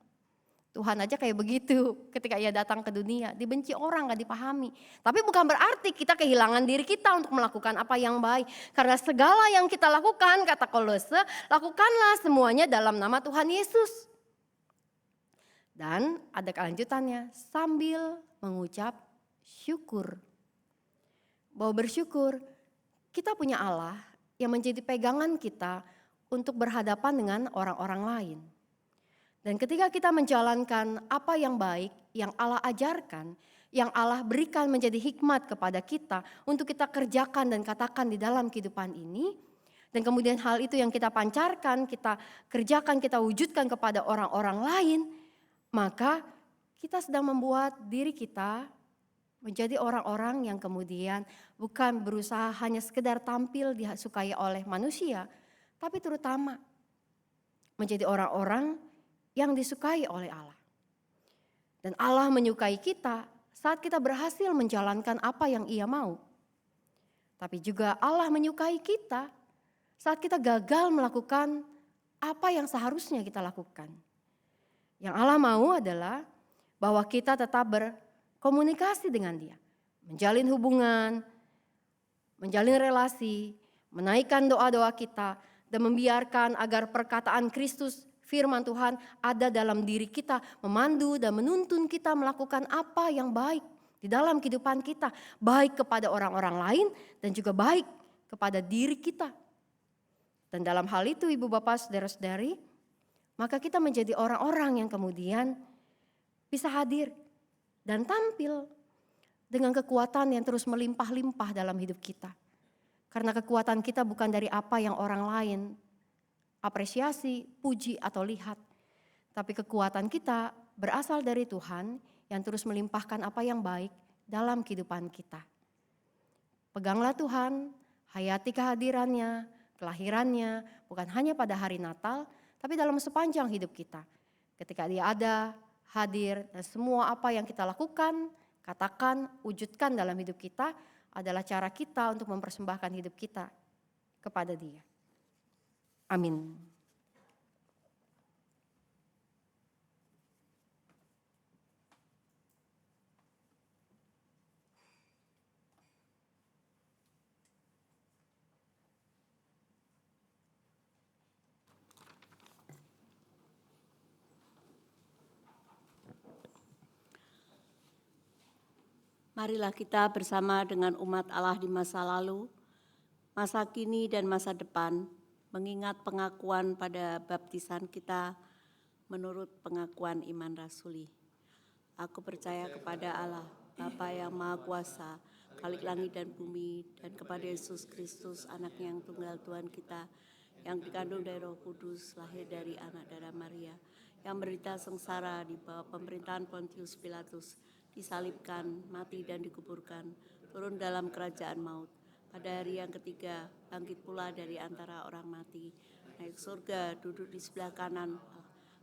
Tuhan aja kayak begitu ketika ia datang ke dunia, dibenci orang, gak dipahami. Tapi bukan berarti kita kehilangan diri kita untuk melakukan apa yang baik. Karena segala yang kita lakukan, kata Kolose, lakukanlah semuanya dalam nama Tuhan Yesus. Dan ada kelanjutannya, sambil mengucap syukur. Bahwa bersyukur, kita punya Allah yang menjadi pegangan kita untuk berhadapan dengan orang-orang lain. Dan ketika kita menjalankan apa yang baik, yang Allah ajarkan, yang Allah berikan menjadi hikmat kepada kita untuk kita kerjakan dan katakan di dalam kehidupan ini, dan kemudian hal itu yang kita pancarkan, kita kerjakan, kita wujudkan kepada orang-orang lain, maka kita sedang membuat diri kita menjadi orang-orang yang kemudian bukan berusaha hanya sekedar tampil disukai oleh manusia, tapi terutama menjadi orang-orang yang disukai oleh Allah. Dan Allah menyukai kita saat kita berhasil menjalankan apa yang Ia mau. Tapi juga Allah menyukai kita saat kita gagal melakukan apa yang seharusnya kita lakukan. Yang Allah mau adalah bahwa kita tetap berkomunikasi dengan Dia. Menjalin hubungan, menjalin relasi, menaikkan doa-doa kita, dan membiarkan agar perkataan Kristus, firman Tuhan ada dalam diri kita, memandu dan menuntun kita melakukan apa yang baik di dalam kehidupan kita. Baik kepada orang-orang lain dan juga baik kepada diri kita. Dan dalam hal itu ibu bapak saudara-saudari, maka kita menjadi orang-orang yang kemudian bisa hadir dan tampil dengan kekuatan yang terus melimpah-limpah dalam hidup kita. Karena kekuatan kita bukan dari apa yang orang lain apresiasi, puji atau lihat. Tapi kekuatan kita berasal dari Tuhan yang terus melimpahkan apa yang baik dalam kehidupan kita. Peganglah Tuhan, hayati kehadirannya, kelahirannya, bukan hanya pada hari Natal, tapi dalam sepanjang hidup kita. Ketika Dia ada, hadir, dan semua apa yang kita lakukan, katakan, wujudkan dalam hidup kita adalah cara kita untuk mempersembahkan hidup kita kepada Dia. Amin. Marilah kita bersama dengan umat Allah di masa lalu, masa kini dan masa depan, mengingat pengakuan pada baptisan kita menurut pengakuan iman rasuli. Aku percaya kepada Allah, Bapa yang Maha Kuasa, Khalik langit dan bumi, dan kepada Yesus Kristus, anaknya yang tunggal Tuhan kita, yang dikandung dari Roh Kudus, lahir dari anak darah Maria, yang menderita sengsara di bawah pemerintahan Pontius Pilatus, disalibkan, mati dan dikuburkan, turun dalam kerajaan maut. Pada hari yang ketiga, bangkit pula dari antara orang mati, naik surga, duduk di sebelah kanan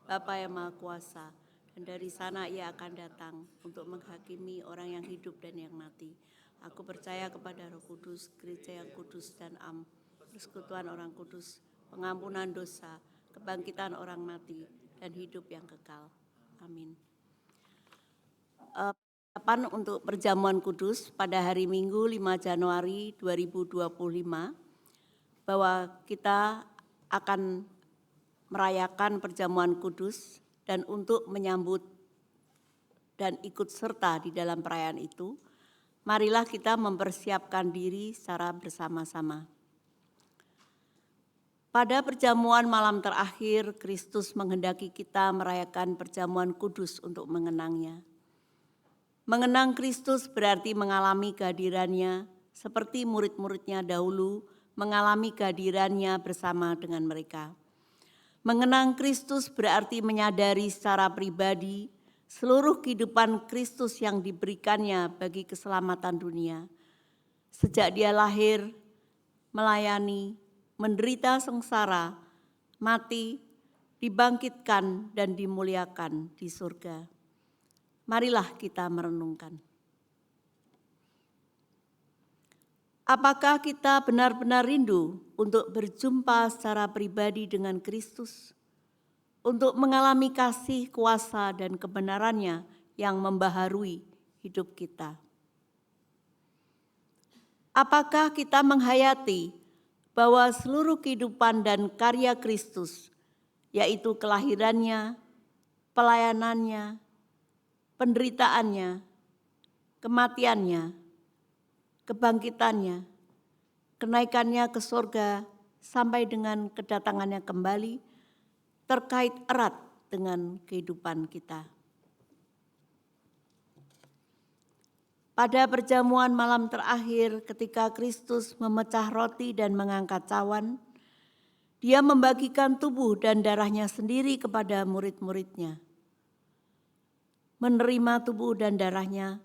Bapa yang Maha Kuasa, dan dari sana Ia akan datang untuk menghakimi orang yang hidup dan yang mati. Aku percaya kepada Roh Kudus, gereja yang kudus dan am, persekutuan orang kudus, pengampunan dosa, kebangkitan orang mati, dan hidup yang kekal. Amin. Persiapan untuk perjamuan kudus pada hari Minggu 5 Januari 2025 bahwa kita akan merayakan perjamuan kudus dan untuk menyambut dan ikut serta di dalam perayaan itu, marilah kita mempersiapkan diri secara bersama-sama. Pada perjamuan malam terakhir, Kristus menghendaki kita merayakan perjamuan kudus untuk mengenangnya. Mengenang Kristus berarti mengalami kehadirannya seperti murid-muridnya dahulu mengalami kehadirannya bersama dengan mereka. Mengenang Kristus berarti menyadari secara pribadi seluruh kehidupan Kristus yang diberikannya bagi keselamatan dunia. Sejak dia lahir, melayani, menderita sengsara, mati, dibangkitkan dan dimuliakan di surga. Marilah kita merenungkan. Apakah kita benar-benar rindu untuk berjumpa secara pribadi dengan Kristus? Untuk mengalami kasih, kuasa, dan kebenarannya yang membaharui hidup kita? Apakah kita menghayati bahwa seluruh kehidupan dan karya Kristus, yaitu kelahirannya, pelayanannya, penderitaannya, kematiannya, kebangkitannya, kenaikannya ke surga, sampai dengan kedatangannya kembali, terkait erat dengan kehidupan kita. Pada perjamuan malam terakhir ketika Kristus memecah roti dan mengangkat cawan, dia membagikan tubuh dan darahnya sendiri kepada murid-muridnya. Menerima tubuh dan darahnya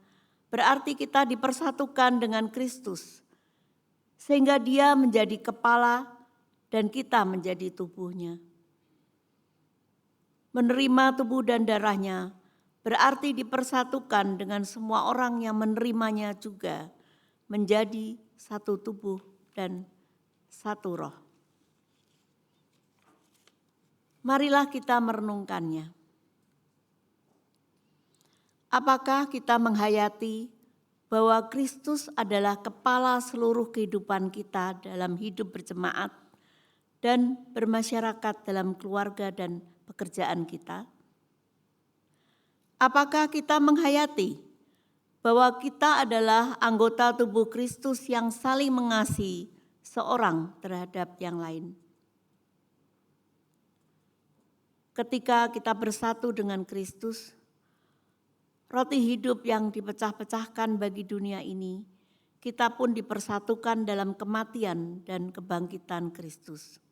berarti kita dipersatukan dengan Kristus, sehingga dia menjadi kepala dan kita menjadi tubuhnya. Menerima tubuh dan darahnya berarti dipersatukan dengan semua orang yang menerimanya juga menjadi satu tubuh dan satu roh. Marilah kita merenungkannya. Apakah kita menghayati bahwa Kristus adalah kepala seluruh kehidupan kita dalam hidup berjemaat dan bermasyarakat dalam keluarga dan pekerjaan kita? Apakah kita menghayati bahwa kita adalah anggota tubuh Kristus yang saling mengasihi seorang terhadap yang lain? Ketika kita bersatu dengan Kristus, roti hidup yang dipecah-pecahkan bagi dunia ini, kita pun dipersatukan dalam kematian dan kebangkitan Kristus.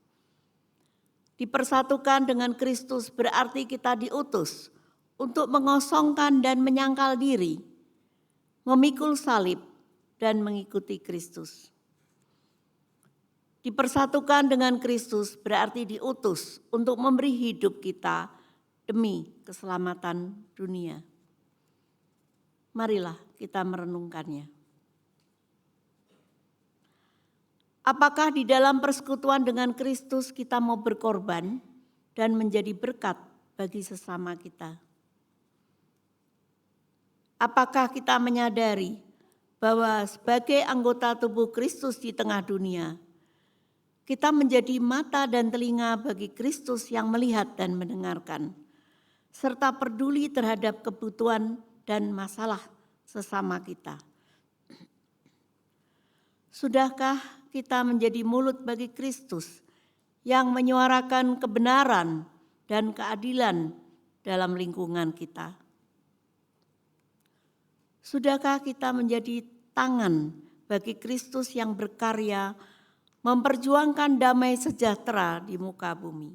Dipersatukan dengan Kristus berarti kita diutus untuk mengosongkan dan menyangkal diri, memikul salib dan mengikuti Kristus. Dipersatukan dengan Kristus berarti diutus untuk memberi hidup kita demi keselamatan dunia. Marilah kita merenungkannya. Apakah di dalam persekutuan dengan Kristus kita mau berkorban dan menjadi berkat bagi sesama kita? Apakah kita menyadari bahwa sebagai anggota tubuh Kristus di tengah dunia, kita menjadi mata dan telinga bagi Kristus yang melihat dan mendengarkan, serta peduli terhadap kebutuhan dan masalah sesama kita? Sudahkah kita menjadi mulut bagi Kristus yang menyuarakan kebenaran dan keadilan dalam lingkungan kita? Sudahkah kita menjadi tangan bagi Kristus yang berkarya memperjuangkan damai sejahtera di muka bumi?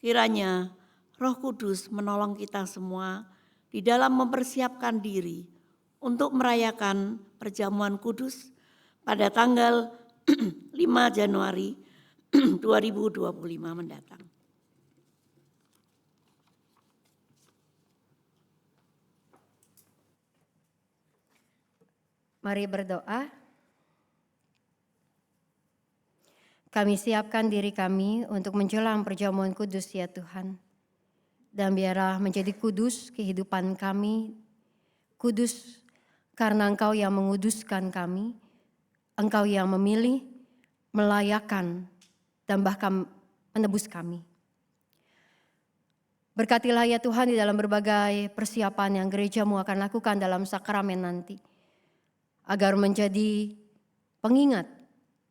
Kiranya Roh Kudus menolong kita semua di dalam mempersiapkan diri untuk merayakan perjamuan kudus pada tanggal 5 Januari 2025 mendatang. Mari berdoa. Kami siapkan diri kami untuk menjelang perjamuan kudus ya Tuhan. Dan biarlah menjadi kudus kehidupan kami, kudus karena Engkau yang menguduskan kami, Engkau yang memilih, melayakkan, dan bahkan menebus kami. Berkatilah ya Tuhan di dalam berbagai persiapan yang gerejamu akan lakukan dalam sakramen nanti, agar menjadi pengingat,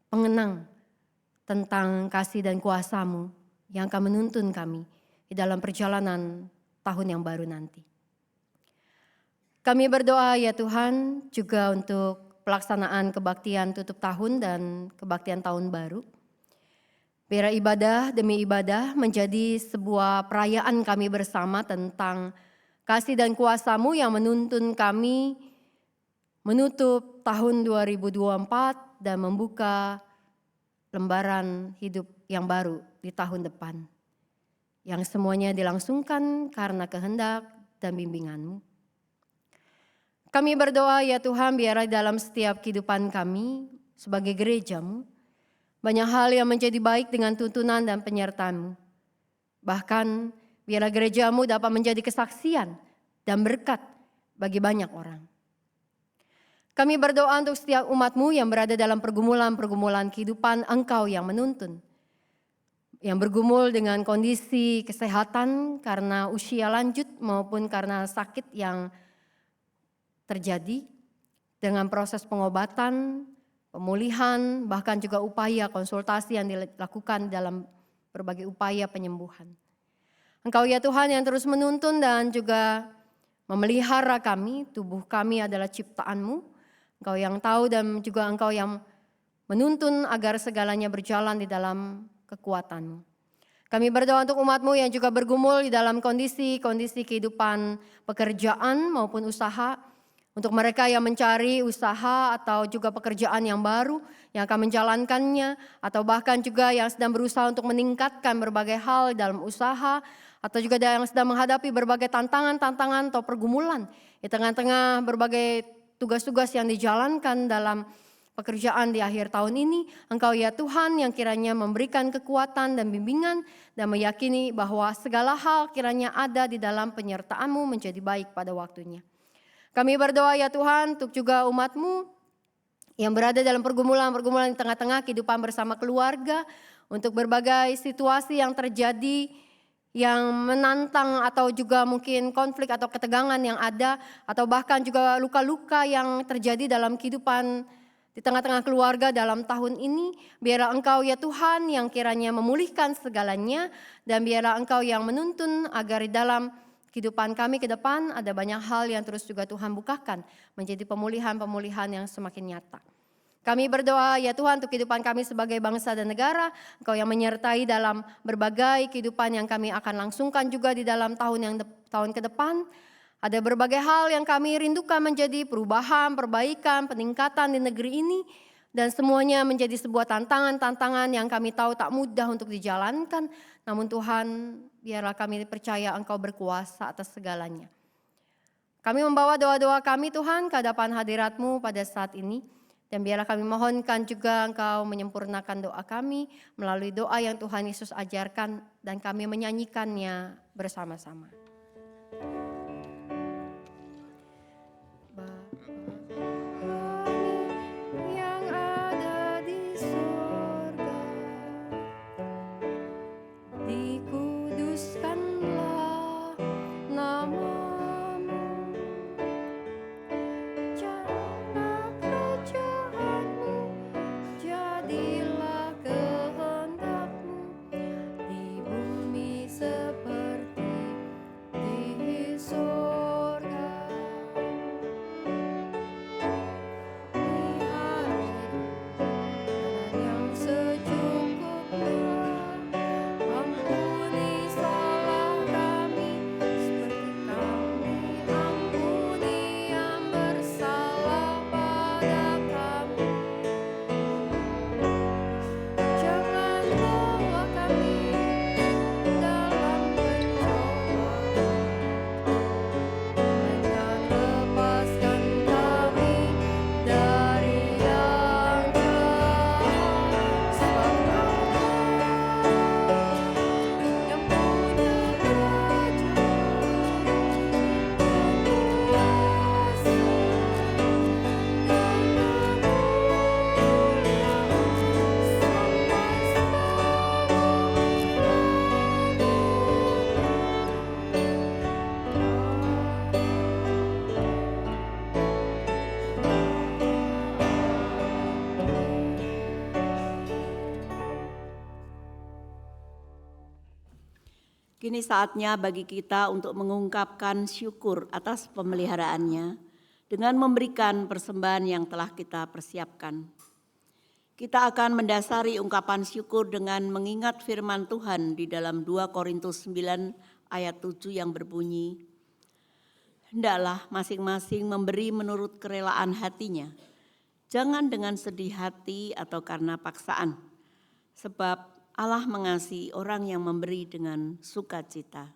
pengenang tentang kasih dan kuasa-Mu yang akan menuntun kami di dalam perjalanan tahun yang baru nanti. Kami berdoa ya Tuhan juga untuk pelaksanaan kebaktian tutup tahun dan kebaktian tahun baru. Biar ibadah demi ibadah menjadi sebuah perayaan kami bersama tentang kasih dan kuasa-Mu yang menuntun kami menutup tahun 2024 dan membuka lembaran hidup yang baru di tahun depan. Yang semuanya dilangsungkan karena kehendak dan bimbingan-Mu. Kami berdoa ya Tuhan, biarlah dalam setiap kehidupan kami sebagai gereja-Mu, banyak hal yang menjadi baik dengan tuntunan dan penyertaan-Mu. Bahkan biarlah gereja-Mu dapat menjadi kesaksian dan berkat bagi banyak orang. Kami berdoa untuk setiap umat-Mu yang berada dalam pergumulan-pergumulan kehidupan Engkau yang menuntun. Yang bergumul dengan kondisi kesehatan karena usia lanjut maupun karena sakit yang terjadi. Dengan proses pengobatan, pemulihan, bahkan juga upaya konsultasi yang dilakukan dalam berbagai upaya penyembuhan. Engkau ya Tuhan yang terus menuntun dan juga memelihara kami, tubuh kami adalah ciptaan-Mu. Engkau yang tahu dan juga Engkau yang menuntun agar segalanya berjalan di dalam kekuatan-Mu. Kami berdoa untuk umat-Mu yang juga bergumul di dalam kondisi kehidupan pekerjaan maupun usaha. Untuk mereka yang mencari usaha atau juga pekerjaan yang baru yang akan menjalankannya, atau bahkan juga yang sedang berusaha untuk meningkatkan berbagai hal dalam usaha, atau juga yang sedang menghadapi berbagai tantangan atau pergumulan di tengah-tengah berbagai tugas-tugas yang dijalankan dalam pekerjaan di akhir tahun ini. Engkau ya Tuhan yang kiranya memberikan kekuatan dan bimbingan dan meyakini bahwa segala hal kiranya ada di dalam penyertaan-Mu menjadi baik pada waktunya. Kami berdoa ya Tuhan untuk juga umat-Mu yang berada dalam pergumulan di tengah-tengah kehidupan bersama keluarga, untuk berbagai situasi yang terjadi yang menantang atau juga mungkin konflik atau ketegangan yang ada, atau bahkan juga luka-luka yang terjadi dalam kehidupan di tengah-tengah keluarga dalam tahun ini. Biarlah Engkau ya Tuhan yang kiranya memulihkan segalanya, dan biarlah Engkau yang menuntun agar di dalam kehidupan kami ke depan ada banyak hal yang terus juga Tuhan bukakan menjadi pemulihan-pemulihan yang semakin nyata. Kami berdoa ya Tuhan untuk kehidupan kami sebagai bangsa dan negara, Engkau yang menyertai dalam berbagai kehidupan yang kami akan langsungkan juga di dalam tahun ke depan. Ada berbagai hal yang kami rindukan menjadi perubahan, perbaikan, peningkatan di negeri ini, dan semuanya menjadi sebuah tantangan yang kami tahu tak mudah untuk dijalankan. Namun Tuhan, biarlah kami percaya Engkau berkuasa atas segalanya. Kami membawa doa-doa kami Tuhan ke hadapan hadirat-Mu pada saat ini. Dan biarlah kami mohonkan juga Engkau menyempurnakan doa kami melalui doa yang Tuhan Yesus ajarkan, dan kami menyanyikannya bersama-sama. Kini saatnya bagi kita untuk mengungkapkan syukur atas pemeliharaannya dengan memberikan persembahan yang telah kita persiapkan. Kita akan mendasari ungkapan syukur dengan mengingat firman Tuhan di dalam 2 Korintus 9 ayat 7 yang berbunyi, "Hendaklah masing-masing memberi menurut kerelaan hatinya, jangan dengan sedih hati atau karena paksaan, sebab Allah mengasihi orang yang memberi dengan sukacita."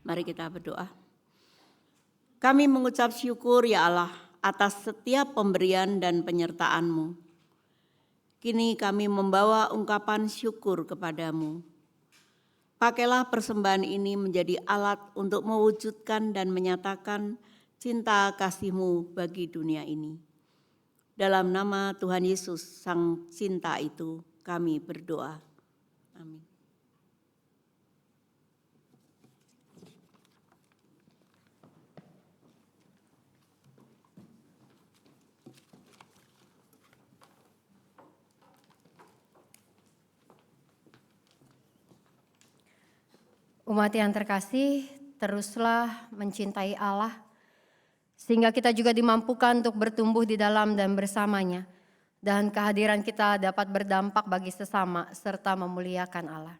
Mari kita berdoa. Kami mengucap syukur ya Allah atas setiap pemberian dan penyertaan-Mu. Kini kami membawa ungkapan syukur kepadamu. Pakailah persembahan ini menjadi alat untuk mewujudkan dan menyatakan cinta kasih-Mu bagi dunia ini. Dalam nama Tuhan Yesus, Sang Cinta itu, kami berdoa. Amin. Umat yang terkasih, teruslah mencintai Allah, sehingga kita juga dimampukan untuk bertumbuh di dalam dan bersamanya, dan kehadiran kita dapat berdampak bagi sesama serta memuliakan Allah.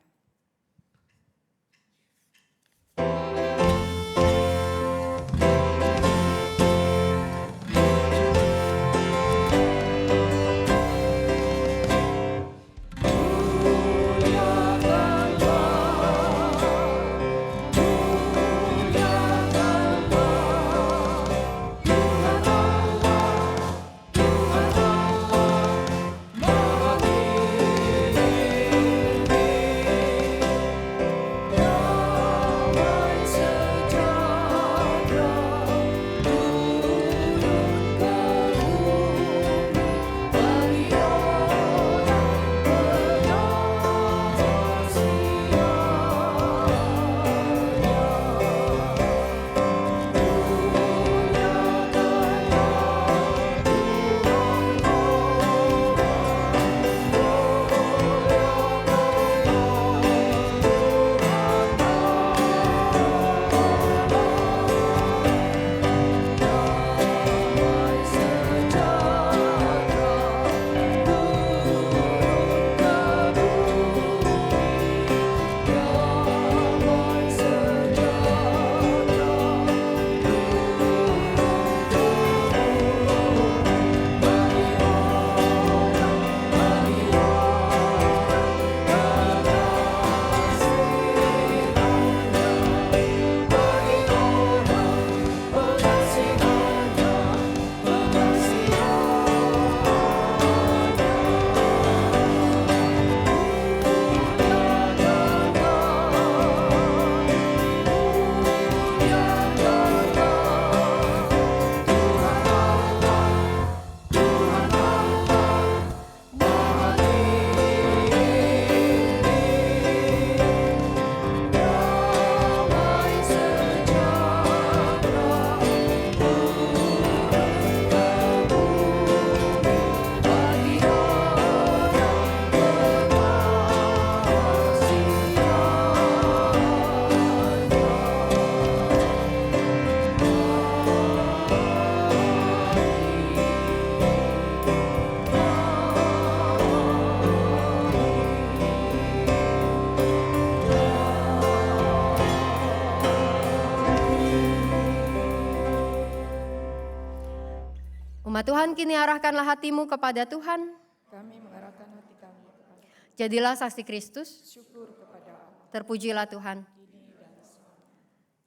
Umat Tuhan, kini arahkanlah hatimu kepada Tuhan. Kami mengarahkan hati kami kepada Jadilah saksi Kristus. syukur kepada Allah. Terpujilah Tuhan.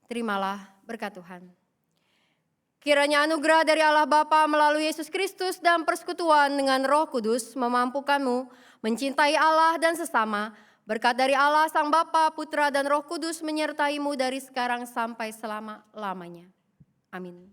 Terimalah berkat Tuhan. Kiranya anugerah dari Allah Bapa melalui Yesus Kristus dan persekutuan dengan Roh Kudus memampukanmu mencintai Allah dan sesama. Berkat dari Allah Sang Bapa, Putra dan Roh Kudus menyertaimu dari sekarang sampai selama-lamanya. Amin.